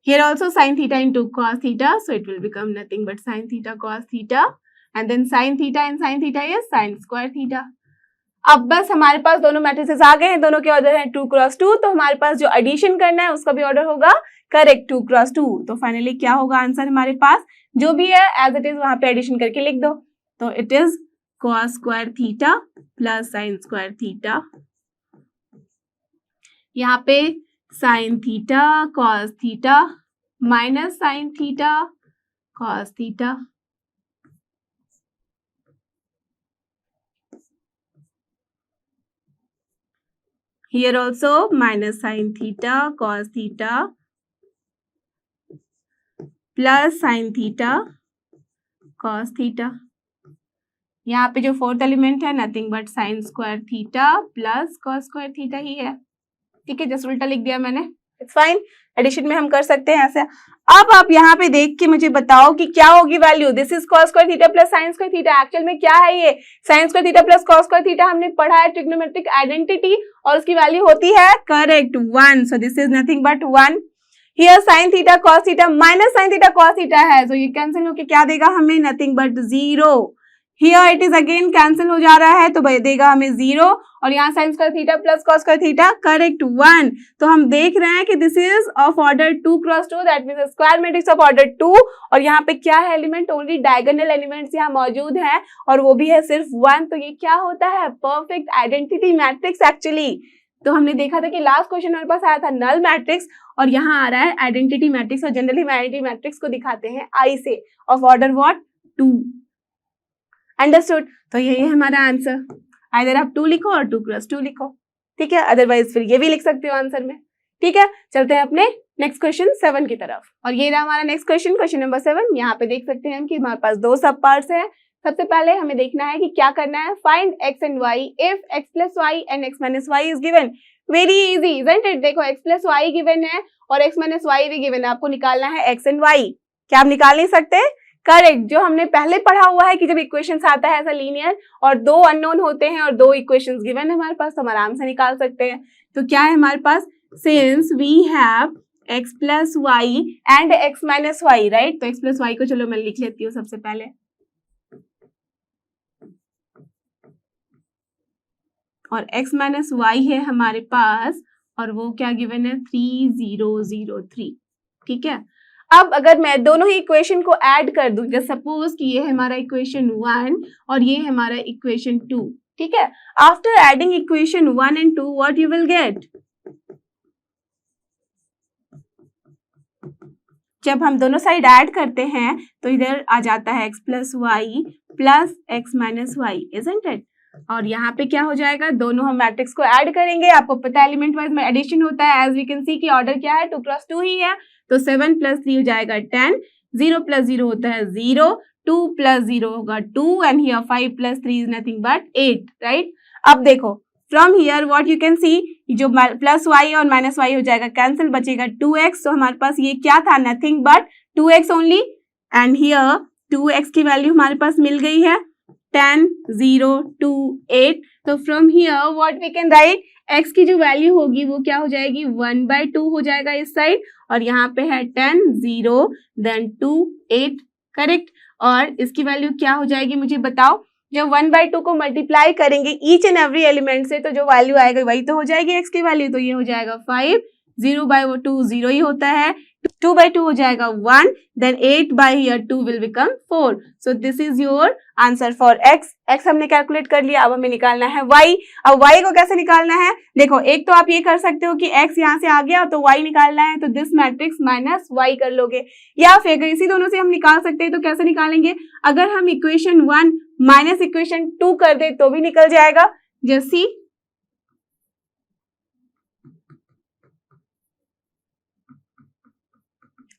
Here also sin theta into cos theta, so it will become nothing but sin theta cos theta, and then sin theta and sin theta is sin square theta. अब बस हमारे पास दोनों matrices आ गए हैं, दोनों के order है 2 cross 2, तो हमारे पास जो एडिशन करना है उसका भी ऑर्डर होगा करेक्ट 2 क्रॉस 2। तो फाइनली क्या होगा आंसर हमारे पास, जो भी है एज इट इज वहां पे एडिशन करके लिख दो। तो it is cos square theta plus sin square theta, यहाँ पे sin theta cos theta minus sin theta cos theta, here also minus sin theta cos theta plus sin theta cos theta। यहाँ पे जो fourth element है nothing but sin square theta plus cos square theta ही है। ठीक है, just उल्टा लिख दिया मैंने, इट्स फाइन। एडिशन में हम कर सकते हैं ऐसे। अब आप यहाँ पे देख के मुझे बताओ कि क्या होगी value. This is cos square theta plus sin square theta. Actual में क्या है ये, sin square theta plus cos square theta हमने पढ़ा है ट्रिग्नोमेट्रिक आइडेंटिटी, और उसकी वैल्यू होती है correct 1। So this is nothing but 1। Here sin theta cos theta minus sin theta cos theta है, सो ये कैंसिल होके क्या देगा हमें, nothing but 0। Here it is again cancel हो जा रहा है तो देगा हमें 0, और यहाँ sin square theta plus cos square theta correct 1। तो हम देख रहे हैं कि this is of order 2 cross 2, that means square matrix of order 2। और यहाँ पे क्या है एलिमेंट, ओनली डायगोनल एलिमेंट्स यहाँ मौजूद है, और वो भी है सिर्फ 1। तो ये क्या होता है, परफेक्ट आइडेंटिटी मैट्रिक्स एक्चुअली। तो हमने देखा था कि लास्ट क्वेश्चन हमारे पास आया था नल मैट्रिक्स, और यहाँ आ रहा है आइडेंटिटी मैट्रिक्स। और जनरली हम आइडेंटिटी मैट्रिक्स को दिखाते हैं आई से, ऑफ ऑर्डर व्हाट 2। अंडरस्टूड। तो यही है हमारा आंसर। आइदर आप 2 लिखो और 2 क्रॉस 2 लिखो, ठीक है, अदरवाइज फिर ये भी लिख सकते हो आंसर में। ठीक है, चलते हैं अपने नेक्स्ट क्वेश्चन 7 की तरफ। और ये रहा हमारा नेक्स्ट क्वेश्चन, क्वेश्चन नंबर 7। यहाँ पे देख सकते हैं हम कि हमारे पास 2 सब पार्ट्स हैं। सबसे पहले हमें देखना है कि क्या करना है, find x and y if x plus Y and x minus y is given. Very easy isn't it. देखो x प्लस वाई गिवन है और x माइनस वाई भी गिवन है, आपको निकालना है x एंड y। क्या आप निकाल नहीं सकते, करेक्ट। जो हमने पहले पढ़ा हुआ है कि जब इक्वेशंस आता है ऐसा लीनियर और 2 अननोन होते हैं और 2 इक्वेशंस गिवन है हमारे पास, तो हम आराम से निकाल सकते हैं। तो क्या है हमारे पास, since we have x plus Y and x minus Y, right. तो x प्लस वाई को चलो मैं लिख लेती हूँ सबसे पहले, और x माइनस वाई है हमारे पास, और वो क्या गिवन है 3003। ठीक है, अब अगर मैं दोनों ही इक्वेशन को ऐड कर दूं, जैसे सपोज कि ये है हमारा इक्वेशन 1 और ये है हमारा इक्वेशन 2, ठीक है। After adding equation 1 and 2 what you will get, जब हम दोनों साइड ऐड करते हैं तो इधर आ जाता है x plus y plus x minus y, isn't it. और यहाँ पे क्या हो जाएगा, दोनों हम मैट्रिक्स को ऐड करेंगे। आपको पता है एलिमेंट वाइज में एडिशन होता है, एज वी कैन सी कि ऑर्डर क्या है 2 क्रॉस 2 ही है। तो 7 प्लस 3 हो जाएगा 10, 0 प्लस 0 होता है 0, 2 प्लस 0 होगा 2, and here 5 plus 3 is nothing but 8, right. अब देखो from here what you can सी, जो प्लस वाई और माइनस वाई हो जाएगा कैंसिल, बचेगा 2x। तो हमारे पास ये क्या था, nothing but 2x only, and here 2x की वैल्यू हमारे पास मिल गई है 10, 0, 2, 8। तो from here what we can write, x की जो वैल्यू होगी वो क्या हो जाएगी 1/2 हो जाएगा इस साइड, और यहाँ पे है 10, 0, देन 2, 8, करेक्ट। और इसकी वैल्यू क्या हो जाएगी मुझे बताओ, जब 1/2 को मल्टीप्लाई करेंगे ईच एंड एवरी एलिमेंट से, तो जो वैल्यू आएगा वही तो हो जाएगी x की वैल्यू। तो ये हो जाएगा 5, 0/2 0 ही होता है, 2/2 हो जाएगा 1, then 8/2 will become 4। So this is your answer for x हमने कैलकुलेट कर लिया। अब हमें निकालना है y। अब y को कैसे निकालना है, देखो एक तो आप ये कर सकते हो कि x यहाँ से आ गया तो y निकालना है, तो दिस मैट्रिक्स माइनस y कर लोगे, या फिर अगर इसी दोनों से हम निकाल सकते हैं तो कैसे निकालेंगे, अगर हम इक्वेशन 1 माइनस इक्वेशन 2 कर दे तो भी निकल जाएगा। जैसी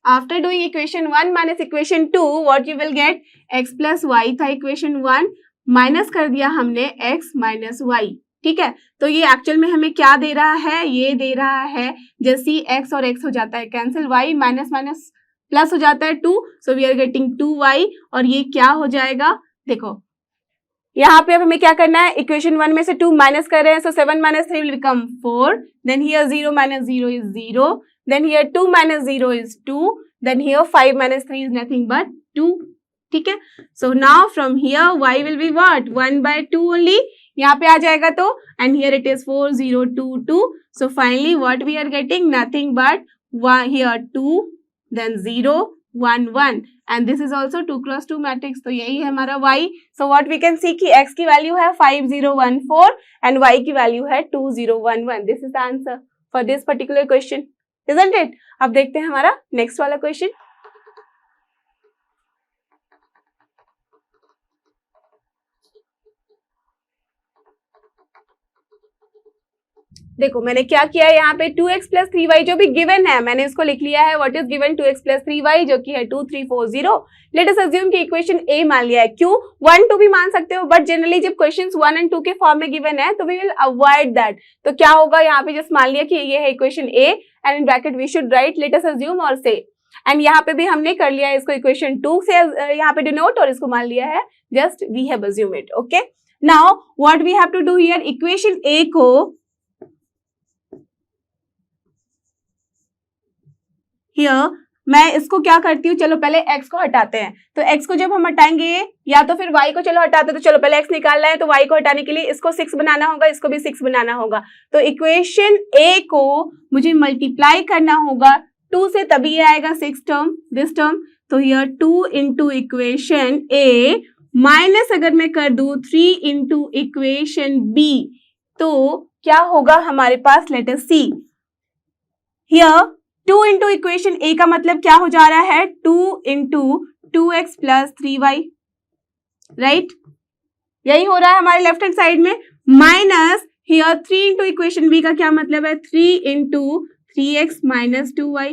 after doing equation 1 minus equation 2 what you will get, x plus y था equation 1, माइनस कर दिया हमने x minus y, ठीक है। तो ये एक्चुअल में हमें क्या दे रहा है, ये दे रहा है जैसे x और x हो जाता है cancel, y minus minus plus हो जाता है 2, so we are getting 2y। और ये क्या हो जाएगा, देखो यहाँ पे अब हमें क्या करना है, इक्वेशन 1 में से 2 माइनस कर रहे हैं, सो 7 minus 3 will become 4, then here 0 minus 0 is 0, then here 2 minus 0 is 2, then here 5 minus 3 is nothing but 2, ठीक है। so now from here y will be what, 1/2 only, यहाँ पे आ जाएगा तो, and here it is 4, 0, 2, 2, so finally what we are getting, nothing but 1 here 2, then 0, 1, 1, and this is also 2 cross 2 matrix, तो यही है हमारा y। so what we can see कि x की वैल्यू है 5014 and y की वैल्यू है 2011। this is the answer for this particular question, isn't it। अब देखते हैं हमारा नेक्स्ट वाला क्वेश्चन। देखो मैंने क्या किया है यहाँ पे 2x प्लस 3y जो भी गिवन है मैंने इसको लिख लिया है what is given 2x plus 3y जो कि है 2 3 4 0। लेट अस अज्यूम कि इक्वेशन ए मान लिया है, क्यों 1 2 भी मान सकते हो बट जनरली जब क्वेश्चंस 1 एंड 2 के फॉर्म में गिवन है तो वी विल अवॉइड दैट। तो क्या होगा यहाँ पे जस्ट मान लिया कि ये है equation A and in bracket we should write let us assume और से, एंड यहाँ पे भी हमने कर लिया है इसको इक्वेशन 2 से यहाँ पे डिनोट और इसको मान लिया है just we have assume it. Okay now what we have to do here, equation A को हियर मैं इसको क्या करती हूँ, चलो पहले x को हटाते हैं। तो x को जब हम हटाएंगे या तो फिर y को चलो हटाते, तो चलो पहले x निकालना है तो y को हटाने के लिए इसको 6 बनाना होगा, इसको भी 6 बनाना होगा। तो इक्वेशन a को मुझे मल्टीप्लाई करना होगा 2 से, तभी ये आएगा 6 टर्म दिस टर्म। तो here 2 into equation a minus अगर मैं कर दूं 3 इंटू इक्वेशन b तो क्या होगा हमारे पास, let us see here 2 into equation A का मतलब क्या हो जा रहा है 2 into 2x plus 3y, right यही हो रहा है हमारे लेफ्ट हैंड साइड में, minus here 3 into equation B का क्या मतलब है 3 into 3x minus 2y,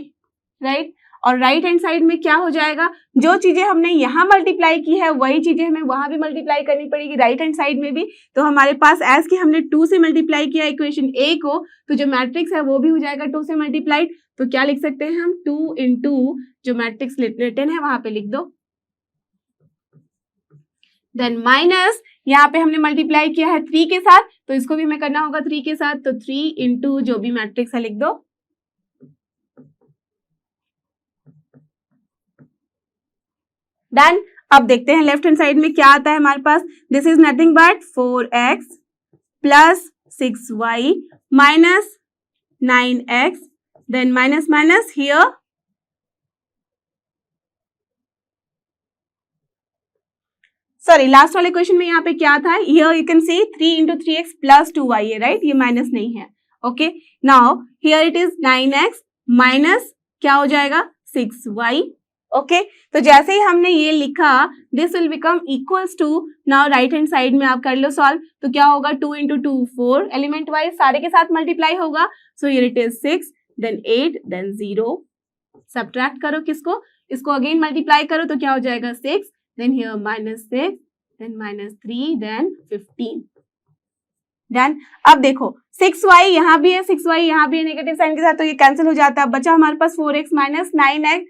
right. और राइट हैंड साइड में क्या हो जाएगा, जो चीजें हमने यहाँ मल्टीप्लाई की है वही चीजें हमें वहां भी मल्टीप्लाई करनी पड़ेगी राइट हैंड साइड में भी। तो हमारे पास एज की हमने 2 से मल्टीप्लाई किया इक्वेशन ए को, तो जो मैट्रिक्स है वो भी हो जाएगा 2 से मल्टीप्लाइड। तो क्या लिख सकते हैं हम 2 इंटू जो मैट्रिक्स रिटन है वहां पे लिख दो, देन माइनस यहाँ पे हमने मल्टीप्लाई किया है 3 के साथ तो इसको भी हमें करना होगा 3 के साथ, तो 3 इंटू जो भी मैट्रिक्स है लिख दो, डन। अब देखते हैं लेफ्ट हैंड साइड में क्या आता है हमारे पास, this is nothing but 4x plus 6y minus 9x, then minus minus here sorry last वाले क्वेश्चन में यहाँ पे क्या था, here you can see 3 into 3x plus 2y है, राइट ये माइनस नहीं है। Okay now here it is 9x minus क्या हो जाएगा 6y। ओके तो जैसे ही हमने ये लिखा this will become equals to, now right hand side में आप कर लो सॉल्व, तो क्या होगा 2 इंटू 2 4 एलिमेंट वाइज सारे के साथ मल्टीप्लाई होगा, so here it is 6 then 8 then 0, subtract करो किसको, इसको अगेन मल्टीप्लाई करो तो क्या हो जाएगा 6 then here minus 6 then minus 3 then 15, done. अब देखो 6y यहाँ भी है 6y यहाँ भी है नेगेटिव साइन के साथ, तो ये कैंसिल हो जाता है, बचा हमारे पास 4x माइनस 9x,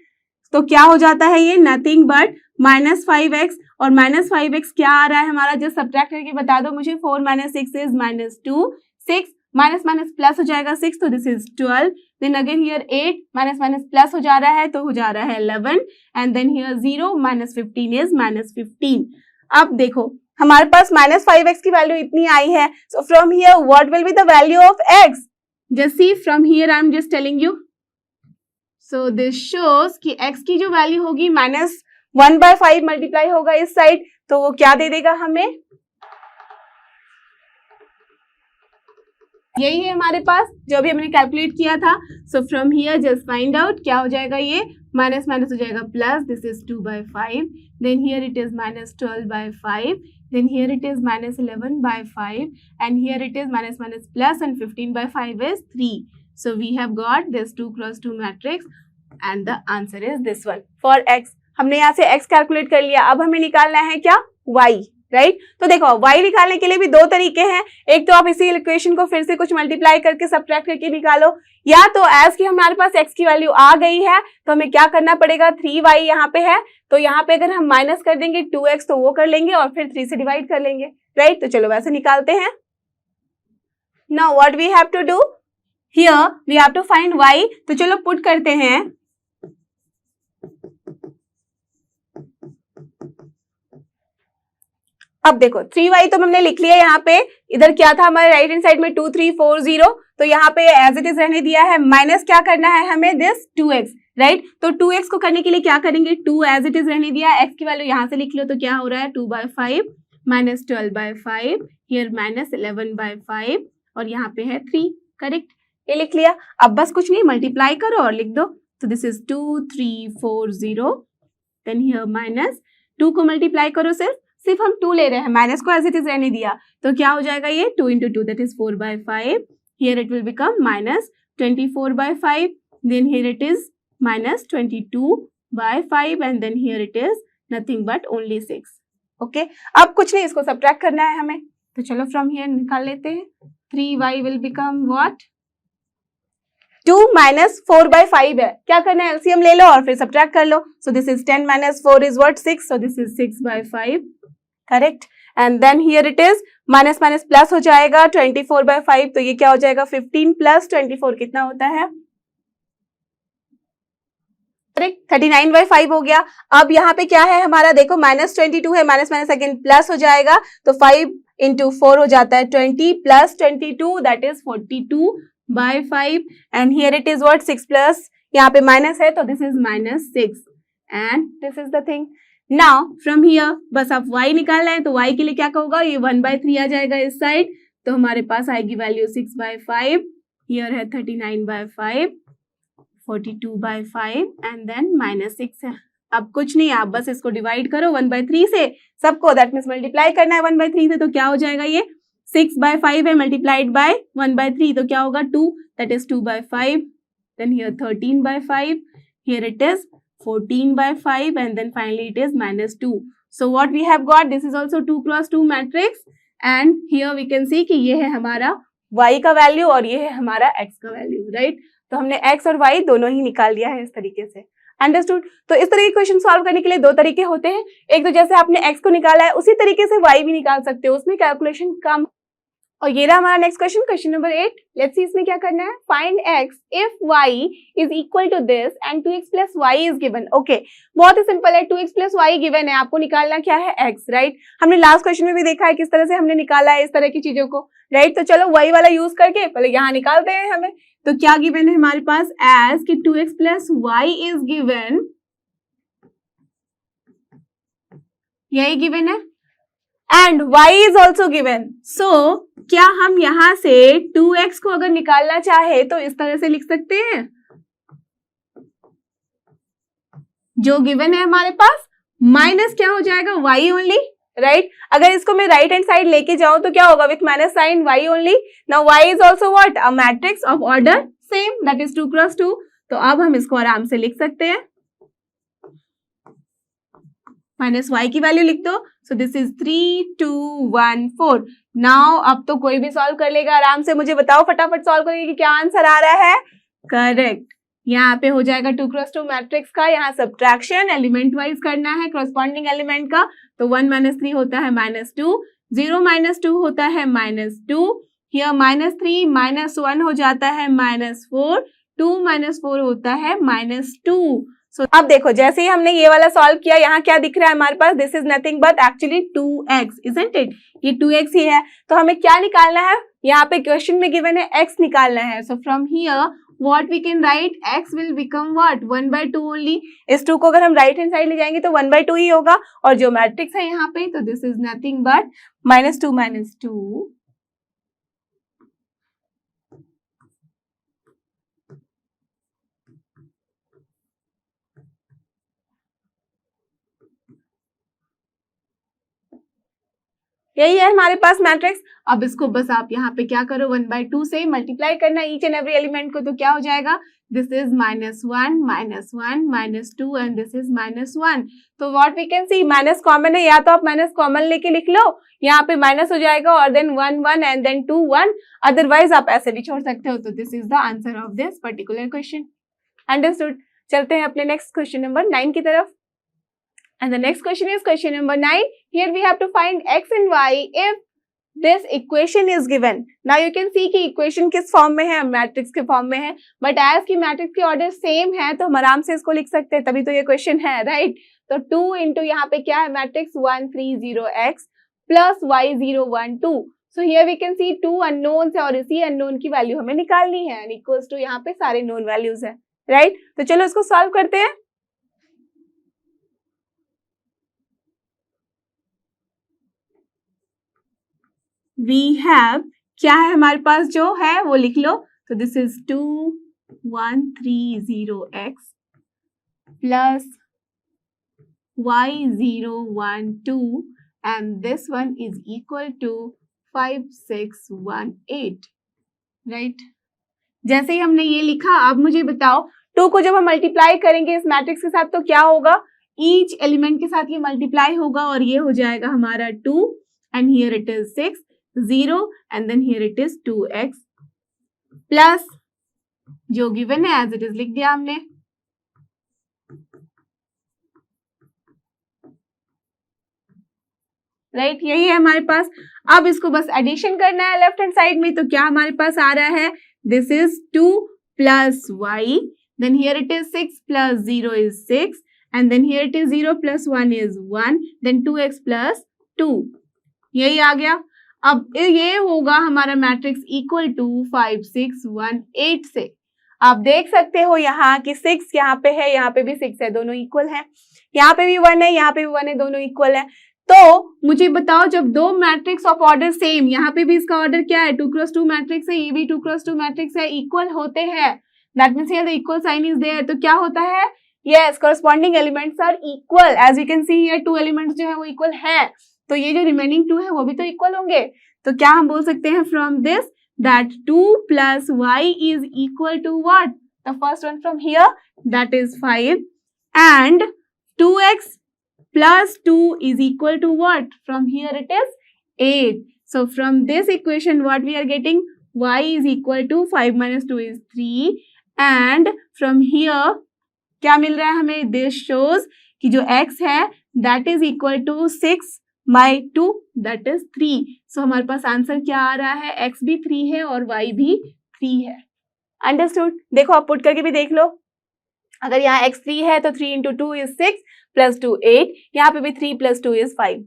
तो क्या हो जाता है ये नथिंग बट माइनस 5x, और माइनस 5x क्या आ रहा है हमारा, जस्ट सब्ट्रैक्ट करके बता दो मुझे, 4 minus 6 is minus 2, 6 minus minus plus हो जाएगा 6 तो this is 12, then again here 8 minus minus plus हो जा रहा है तो हो जा रहा है 11, and then here 0 minus 15 is minus 15। अब देखो हमारे पास माइनस 5x की वैल्यू इतनी आई है, so from here what will be the value of x, just see from here I am just telling you, so this shows कि x की जो value होगी माइनस 1/5 मल्टीप्लाई होगा इस साइड, तो वो क्या दे देगा हमें, यही है हमारे पास जो भी हमने कैलकुलेट किया था। So from here just find out क्या हो जाएगा, ये माइनस माइनस हो जाएगा plus, this is 2/5, then here it is minus 12/5, then here it is minus 11/5, and here it is minus minus plus, and 15/5 is 3. So we have got this 2 cross 2 matrix and the answer is this one for x. हमने यहाँ से x calculate कर लिया, अब हमें निकालना है क्या y, राइट। तो देखो y निकालने के लिए भी दो तरीके हैं, एक तो आप इसी इक्वेशन को फिर से कुछ मल्टीप्लाई करके सब्ट्रैक्ट करके निकालो, या तो एज की हमारे पास x की वैल्यू आ गई है तो हमें क्या करना पड़ेगा, 3y यहाँ पे है तो यहाँ पे अगर हम माइनस कर देंगे 2x तो वो कर लेंगे और फिर 3 से डिवाइड कर लेंगे, राइट। तो चलो वैसे निकालते हैं। Now what we have to do, here we have to find y, तो चलो पुट करते हैं, अब देखो 3y तो हमने लिख लिया यहाँ पे, इधर क्या था हमारे राइट हैंड साइड में 2 3 4 0, तो यहाँ पे एज इट इज रहने दिया है, माइनस क्या करना है हमें दिस 2x, राइट। तो 2x को करने के लिए क्या करेंगे, 2 एज इट इज रहने दिया, x की वैल्यू यहाँ से लिख लो तो क्या हो रहा है 2/5 माइनस 12/5, हियर माइनस 11/5 और यहाँ पे है 3, करेक्ट, ये लिख लिया। अब बस कुछ नहीं, मल्टीप्लाई करो और लिख दो, तो this is 2 3 4 0, then here minus 2 को मल्टीप्लाई करो, सिर्फ हम 2 ले रहे हैं, माइनस को एज इट इज रहने दिया, तो क्या हो जाएगा ये 2 into 2 that is 4/5, here it will become minus 24 by 5, then here it is minus 22 by 5 and then here it is nothing but only 6. Okay अब कुछ नहीं, इसको सब्ट्रैक्ट करना है हमें, तो चलो फ्रॉम हियर निकाल लेते हैं. 3y will become what? 2 minus 4 by 5 है, क्या करना है, एलसीएम ले लो और फिर सब्ट्रैक्ट कर लो. So this is 10 minus 4 is what? 6. so this is 6 by 5, correct. And then here it is minus minus plus हो जाएगा 24 by 5, तो ये क्या हो जाएगा 15 plus 24 कितना होता है, 39 by 5 हो गया. अब यहाँ पे क्या है हमारा, देखो -22 है, माइनस माइनस अगेन प्लस हो जाएगा, तो 5 into 4 हो जाता है 20 plus 22 that is 42 by 5 and here it is what 6 plus, यहाँ पे माइनस है तो this is -6 and this is the thing. Now from here बस आप y निकालना है, तो y के लिए क्या होगा, ये 1/3 आ जाएगा इस साइड, तो हमारे पास आएगी वैल्यू 6/5, here है 39 by 5, 42 by 5 एंड देन -6 है. अब कुछ नहीं, आप बस इसको डिवाइड करो 1/3 से सबको, दैट मीन्स मल्टीप्लाई करना है 1/3 से, तो क्या हो जाएगा, ये 6/5 है मल्टीप्लाइड बाय 1/3, तो क्या होगा 2, that is 2/5, then here 13 by 5, here it is 14 by 5 and then finally it is -2. So what we have got, this is also 2 cross 2 matrix and here we can see कि ये है हमारा y का value और ये है हमारा x का वैल्यू, राइट. तो हमने x और y दोनों ही निकाल लिया है इस तरीके से. अंडरस्टूड. तो इस तरह के क्वेश्चन सॉल्व करने के लिए दो तरीके होते हैं, एक तो जैसे आपने x को निकाला है उसी तरीके से y भी निकाल सकते हो, उसमें कैलकुलेशन कम. और ये रहा हमारा next question, question number 8. Let's see इसमें क्या करना है, find x if y is equal to this and 2x plus y is given. Okay बहुत ही सिंपल है, 2x प्लस y गिवन है, आपको निकालना क्या है x, राइट. हमने लास्ट क्वेश्चन में भी देखा है किस तरह से हमने निकाला है इस तरह की चीजों को, राइट. तो चलो y वाला यूज करके पहले यहाँ निकालते हैं हमें. तो क्या गिवन है हमारे पास, एज कि 2x plus y is given, यही गिवन है and y is also given. So क्या हम यहां से 2x को अगर निकालना चाहे तो इस तरह से लिख सकते हैं, जो गिवन है हमारे पास, माइनस क्या हो जाएगा y ओनली, राइट. अगर इसको मैं राइट हैंड साइड लेके जाऊं तो क्या होगा, with minus sign y only. Now y is also what, a matrix of order same, that is 2 cross 2. तो अब हम इसको आराम से लिख सकते हैं, माइनस y की वैल्यू लिख दो. सो दिस इज 3 2 1 4. नाउ अब तो कोई भी सॉल्व कर लेगा आराम से, मुझे बताओ फटाफट सॉल्व करेंगे कि क्या आंसर आ रहा है. करेक्ट, यहाँ पे हो जाएगा 2 cross 2 मैट्रिक्स का, यहाँ सब्ट्रैक्शन एलिमेंट वाइज करना है करस्पॉन्डिंग एलिमेंट का. तो 1 - 3 होता है -2, 0 - 2 होता है -2, हियर -3 - 1 हो जाता है -4, 2 - 4 होता है -2. So, अब देखो जैसे ही हमने ये वाला सॉल्व किया, यहाँ क्या दिख रहा है हमारे पास, this is nothing but actually 2x, isn't it? ये 2x ही है. तो हमें क्या निकालना है, यहाँ पे क्वेश्चन में गिवन है x निकालना है. So from here what we can write, x will become what 1/2 only. इस 2 को अगर हम राइट हैंड साइड ले जाएंगे तो 1/2 ही होगा, और जो मैट्रिक्स है यहाँ पे, तो दिस इज नथिंग बट -2 - 2 यही है हमारे पास मैट्रिक्स. अब इसको बस आप यहाँ पे क्या करो, 1/2 से मल्टीप्लाई करना ईच एंड एवरी एलिमेंट को, तो क्या हो जाएगा, this is -1 -1 -2 and this is -1. तो what we can see, minus common है, या तो आप माइनस कॉमन लेके लिख लो, यहाँ पे माइनस हो जाएगा और देन 1 1 एंड देन 2 1, अदरवाइज आप ऐसे भी छोड़ सकते हो. तो this is the answer of this particular question. Understood. चलते हैं अपने नेक्स्ट क्वेश्चन नंबर 9 की तरफ. And the next question is question number 9. Here we have to find x and y if this equation is given. Now you can see कि equation किस form में है, matrix के फॉर्म में है, but as की मैट्रिक्स के order same है तो हम आराम से इसको लिख सकते हैं, तभी तो ये क्वेश्चन है, राइट. तो 2 इंटू यहाँ पे क्या है, matrix 1 3 0 x plus y 0 1 2. So here we can see 2 unknowns है और इसी अननोन की वैल्यू हमें निकालनी है, एंड इक्वल्स टू यहाँ पे सारे नोन वैल्यूज है, राइट. तो चलो इसको सॉल्व करते हैं. We have, क्या है हमारे पास जो है वो लिख लो. तो this is 2 1 3 0 x plus y 0 1 2 and this one is equal to 5 6 1 8. Right. जैसे ही हमने ये लिखा, अब मुझे बताओ 2 को जब हम मल्टीप्लाई करेंगे इस मैट्रिक्स के साथ तो क्या होगा, ईच एलिमेंट के साथ ये मल्टीप्लाई होगा और ये हो जाएगा हमारा 2 and here it is 6 0 and then here it is 2x plus जो गिवन है एज इट इज लिख दिया हमने। राइट, यही है हमारे पास। अब इसको बस एडिशन करना है लेफ्ट हैंड साइड में, तो क्या हमारे पास आ रहा है, this is 2 plus y, then here it is 6 plus 0 is 6 and then here it is 0 plus 1 is 1, then 2x plus 2, यही आ गया। अब ये होगा हमारा मैट्रिक्स इक्वल टू 5 6 1 8 से। आप देख सकते हो यहाँ कि 6 यहाँ पे है, यहाँ पे भी 6 है, दोनों इक्वल है, यहाँ पे भी 1 है, यहाँ पे भी 1 है, दोनों इक्वल है। तो मुझे बताओ जब दो मैट्रिक्स ऑफ ऑर्डर सेम, यहाँ पे भी इसका ऑर्डर क्या है 2x2 मैट्रिक्स है, ये भी 2x2 मैट्रिक्स है, इक्वल होते हैं, that means here the equal sign is there, तो क्या होता है, yes corresponding elements are equal, as you can see here 2 elements जो है वो इक्वल है, तो ये जो रिमेनिंग 2 है वो भी तो इक्वल होंगे। तो क्या हम बोल सकते हैं from this that 2 plus y is equal to what, the first one from here that is 5 and 2x plus 2 is equal to what, from here it is 8. So from this equation what we are getting, y is equal to 5 minus 2 is 3 and from here क्या मिल रहा है हमें, this shows कि जो x है that is equal to 6 by 2 that is 3. So हमारे पास answer क्या आ रहा है, x भी 3 है और y भी 3 है। अंडरस्टूड। देखो आप पुट करके भी देख लो, अगर यहाँ x 3 है तो 3 into 2 is 6 plus 2 8, यहाँ पे भी 3 plus 2 is 5।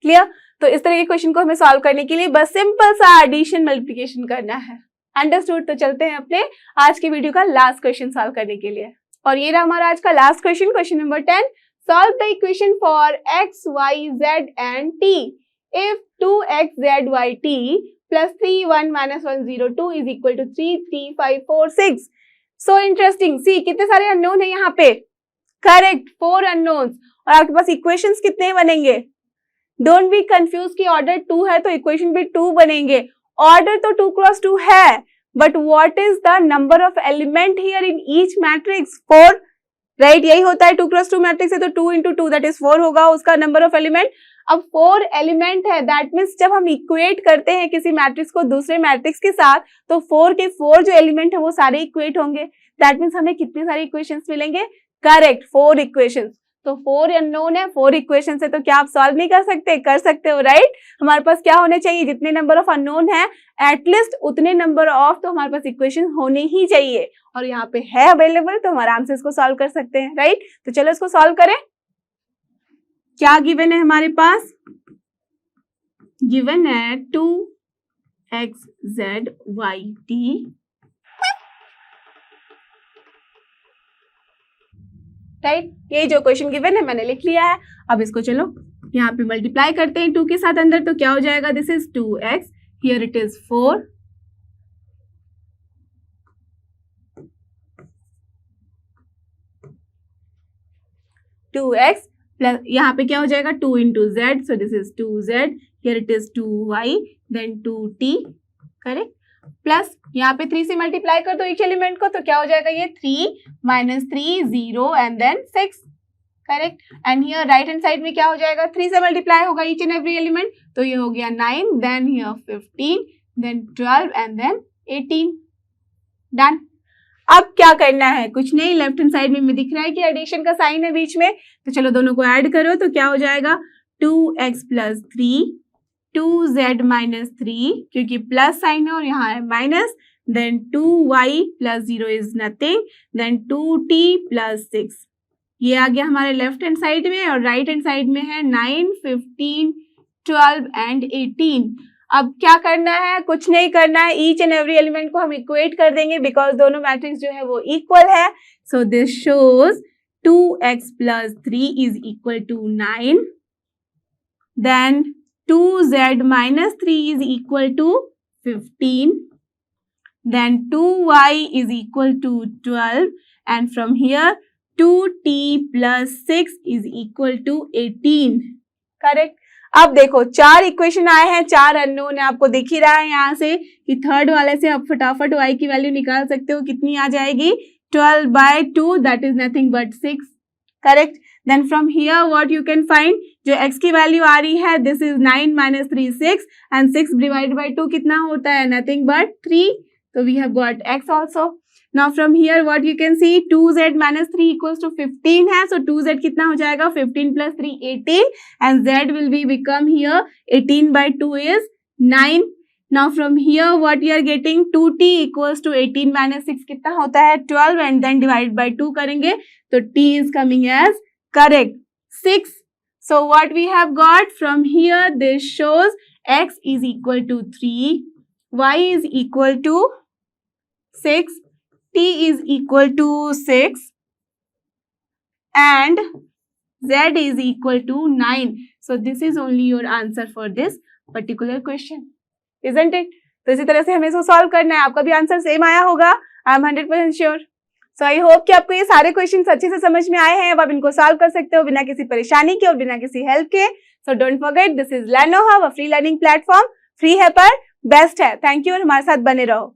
क्लियर। तो इस तरह के क्वेश्चन को हमें सॉल्व करने के लिए बस सिंपल सा एडिशन मल्टीप्लिकेशन करना है। अंडरस्टूड। तो चलते हैं अपने आज के वीडियो का लास्ट क्वेश्चन सॉल्व करने के लिए, और ये रहा हमारा आज का last question, question number 10। Solve the equation for x, y, z and t. If 2x, z, y, t plus 3, 1, minus 1, 0, 2 is equal to 3, 3, 5, 4, 6. So interesting. See, कितने सारे अननोन है यहाँ पे? Correct, 4 unknowns. और आपके पास इक्वेशंस कितने बनेंगे? Don't be confused कि ऑर्डर 2 है तो इक्वेशन भी 2 बनेंगे। ऑर्डर तो 2 क्रॉस 2 है, but what is the number of element here in each matrix? 4. Right, यही होता है 2 क्रॉस 2 मैट्रिक्स है तो 2 into 2 दैट इज 4 होगा उसका नंबर ऑफ एलिमेंट। अब 4 एलिमेंट है, दैट मीन्स जब हम इक्वेट करते हैं किसी मैट्रिक्स को दूसरे मैट्रिक्स के साथ तो 4 के 4 जो एलिमेंट है वो सारे इक्वेट होंगे, दैट मीन्स हमें कितने सारे इक्वेशंस मिलेंगे, करेक्ट 4 इक्वेशंस। तो 4 अननोन है, 4 इक्वेशन है, तो क्या आप सॉल्व नहीं कर सकते, कर सकते हो राइट। हमारे पास क्या होने चाहिए, जितने नंबर ऑफ अननोन है एटलीस्ट उतने नंबर ऑफ तो हमारे पास इक्वेशन होने ही चाहिए, और यहाँ पे है अवेलेबल तो हम आराम से इसको सॉल्व कर सकते हैं राइट। तो चलो इसको सॉल्व करें। क्या गिवन है हमारे पास, गिवन है 2x z y t right. ये जो क्वेश्चन गिवन है मैंने लिख लिया है। अब इसको चलो यहाँ पे मल्टीप्लाई करते हैं 2 के साथ अंदर, तो क्या हो जाएगा, this is 2x, here it is 4 2x plus यहाँ पे क्या हो जाएगा 2 into z, so this is 2z, here it is 2y, then 2t, correct, plus यहाँ पे 3 से मल्टीप्लाई कर दो ईच एलिमेंट को, तो क्या हो जाएगा ये 3 minus 3 0 and then 6, correct. And here right hand side में क्या हो जाएगा, 3 से मल्टीप्लाई होगा ईच एंड एवरी एलिमेंट, तो ये हो गया 9, then here 15, then 12 and then 18, done. अब क्या करना है, कुछ नहीं, लेफ्ट हैंड साइड में दिख रहा है कि एडिशन का साइन है बीच में, तो चलो दोनों को ऐड करो, तो क्या हो जाएगा 2x plus 3 2z minus 3 क्योंकि प्लस साइन है और यहाँ है minus, then 2y plus 0 is nothing, then 2t plus 6, ये आ गया हमारे लेफ्ट हैंड साइड में, और राइट हैंड साइड में है 9 15 12 एंड 18। अब क्या करना है, कुछ नहीं करना है, ईच एंड एवरी एलिमेंट को हम इक्वेट कर देंगे बिकॉज दोनों मैट्रिक्स जो है वो इक्वल है। So this shows 2x plus 3 is equal to 9, then 2z minus 3 is equal to 15, then 2y is equal to 12, and from here 2t plus 6 is equal to 18, correct। अब देखो 4 equation आए हैं, 4 unknown है, आपको दिख ही रहा है यहाँ से कि थर्ड वाले से आप फटाफट y की वैल्यू निकाल सकते हो, कितनी आ जाएगी 12/2, that is nothing but 6, correct. Then from here what you can find, जो x की वैल्यू आ रही है this is 9 - 3 6 and 6 divided by 2 कितना होता है, नथिंग बट 3, तो we have got x also. Now from here what you can see 2z minus 3 equals to 15 है, so 2z कितना हो जाएगा 15 plus 3 18 and z will be become here 18/2 is 9. Now from here what you are getting 2t equals to 18 minus 6 कितना होता है 12 and then divided by 2 करेंगे तो t is coming as correct 6. So what we have got from here, this shows x is equal to 3, y is equal to 6, t is equal to 6 and z is equal to 9. So this is only your answer for this particular question, isn't it? तो इसी तरह से हमें इसको solve करना है, आपका भी आंसर सेम आया होगा, I am 100% sure. So I hope कि आपको ये सारे क्वेश्चंस अच्छे से समझ में आए हैं, अब आप इनको सॉल्व कर सकते हो बिना किसी परेशानी के और बिना किसी हेल्प के। So don't forget this is लर्नो hub, a free learning platform, free है पर बेस्ट है। थैंक यू और हमारे साथ बने रहो।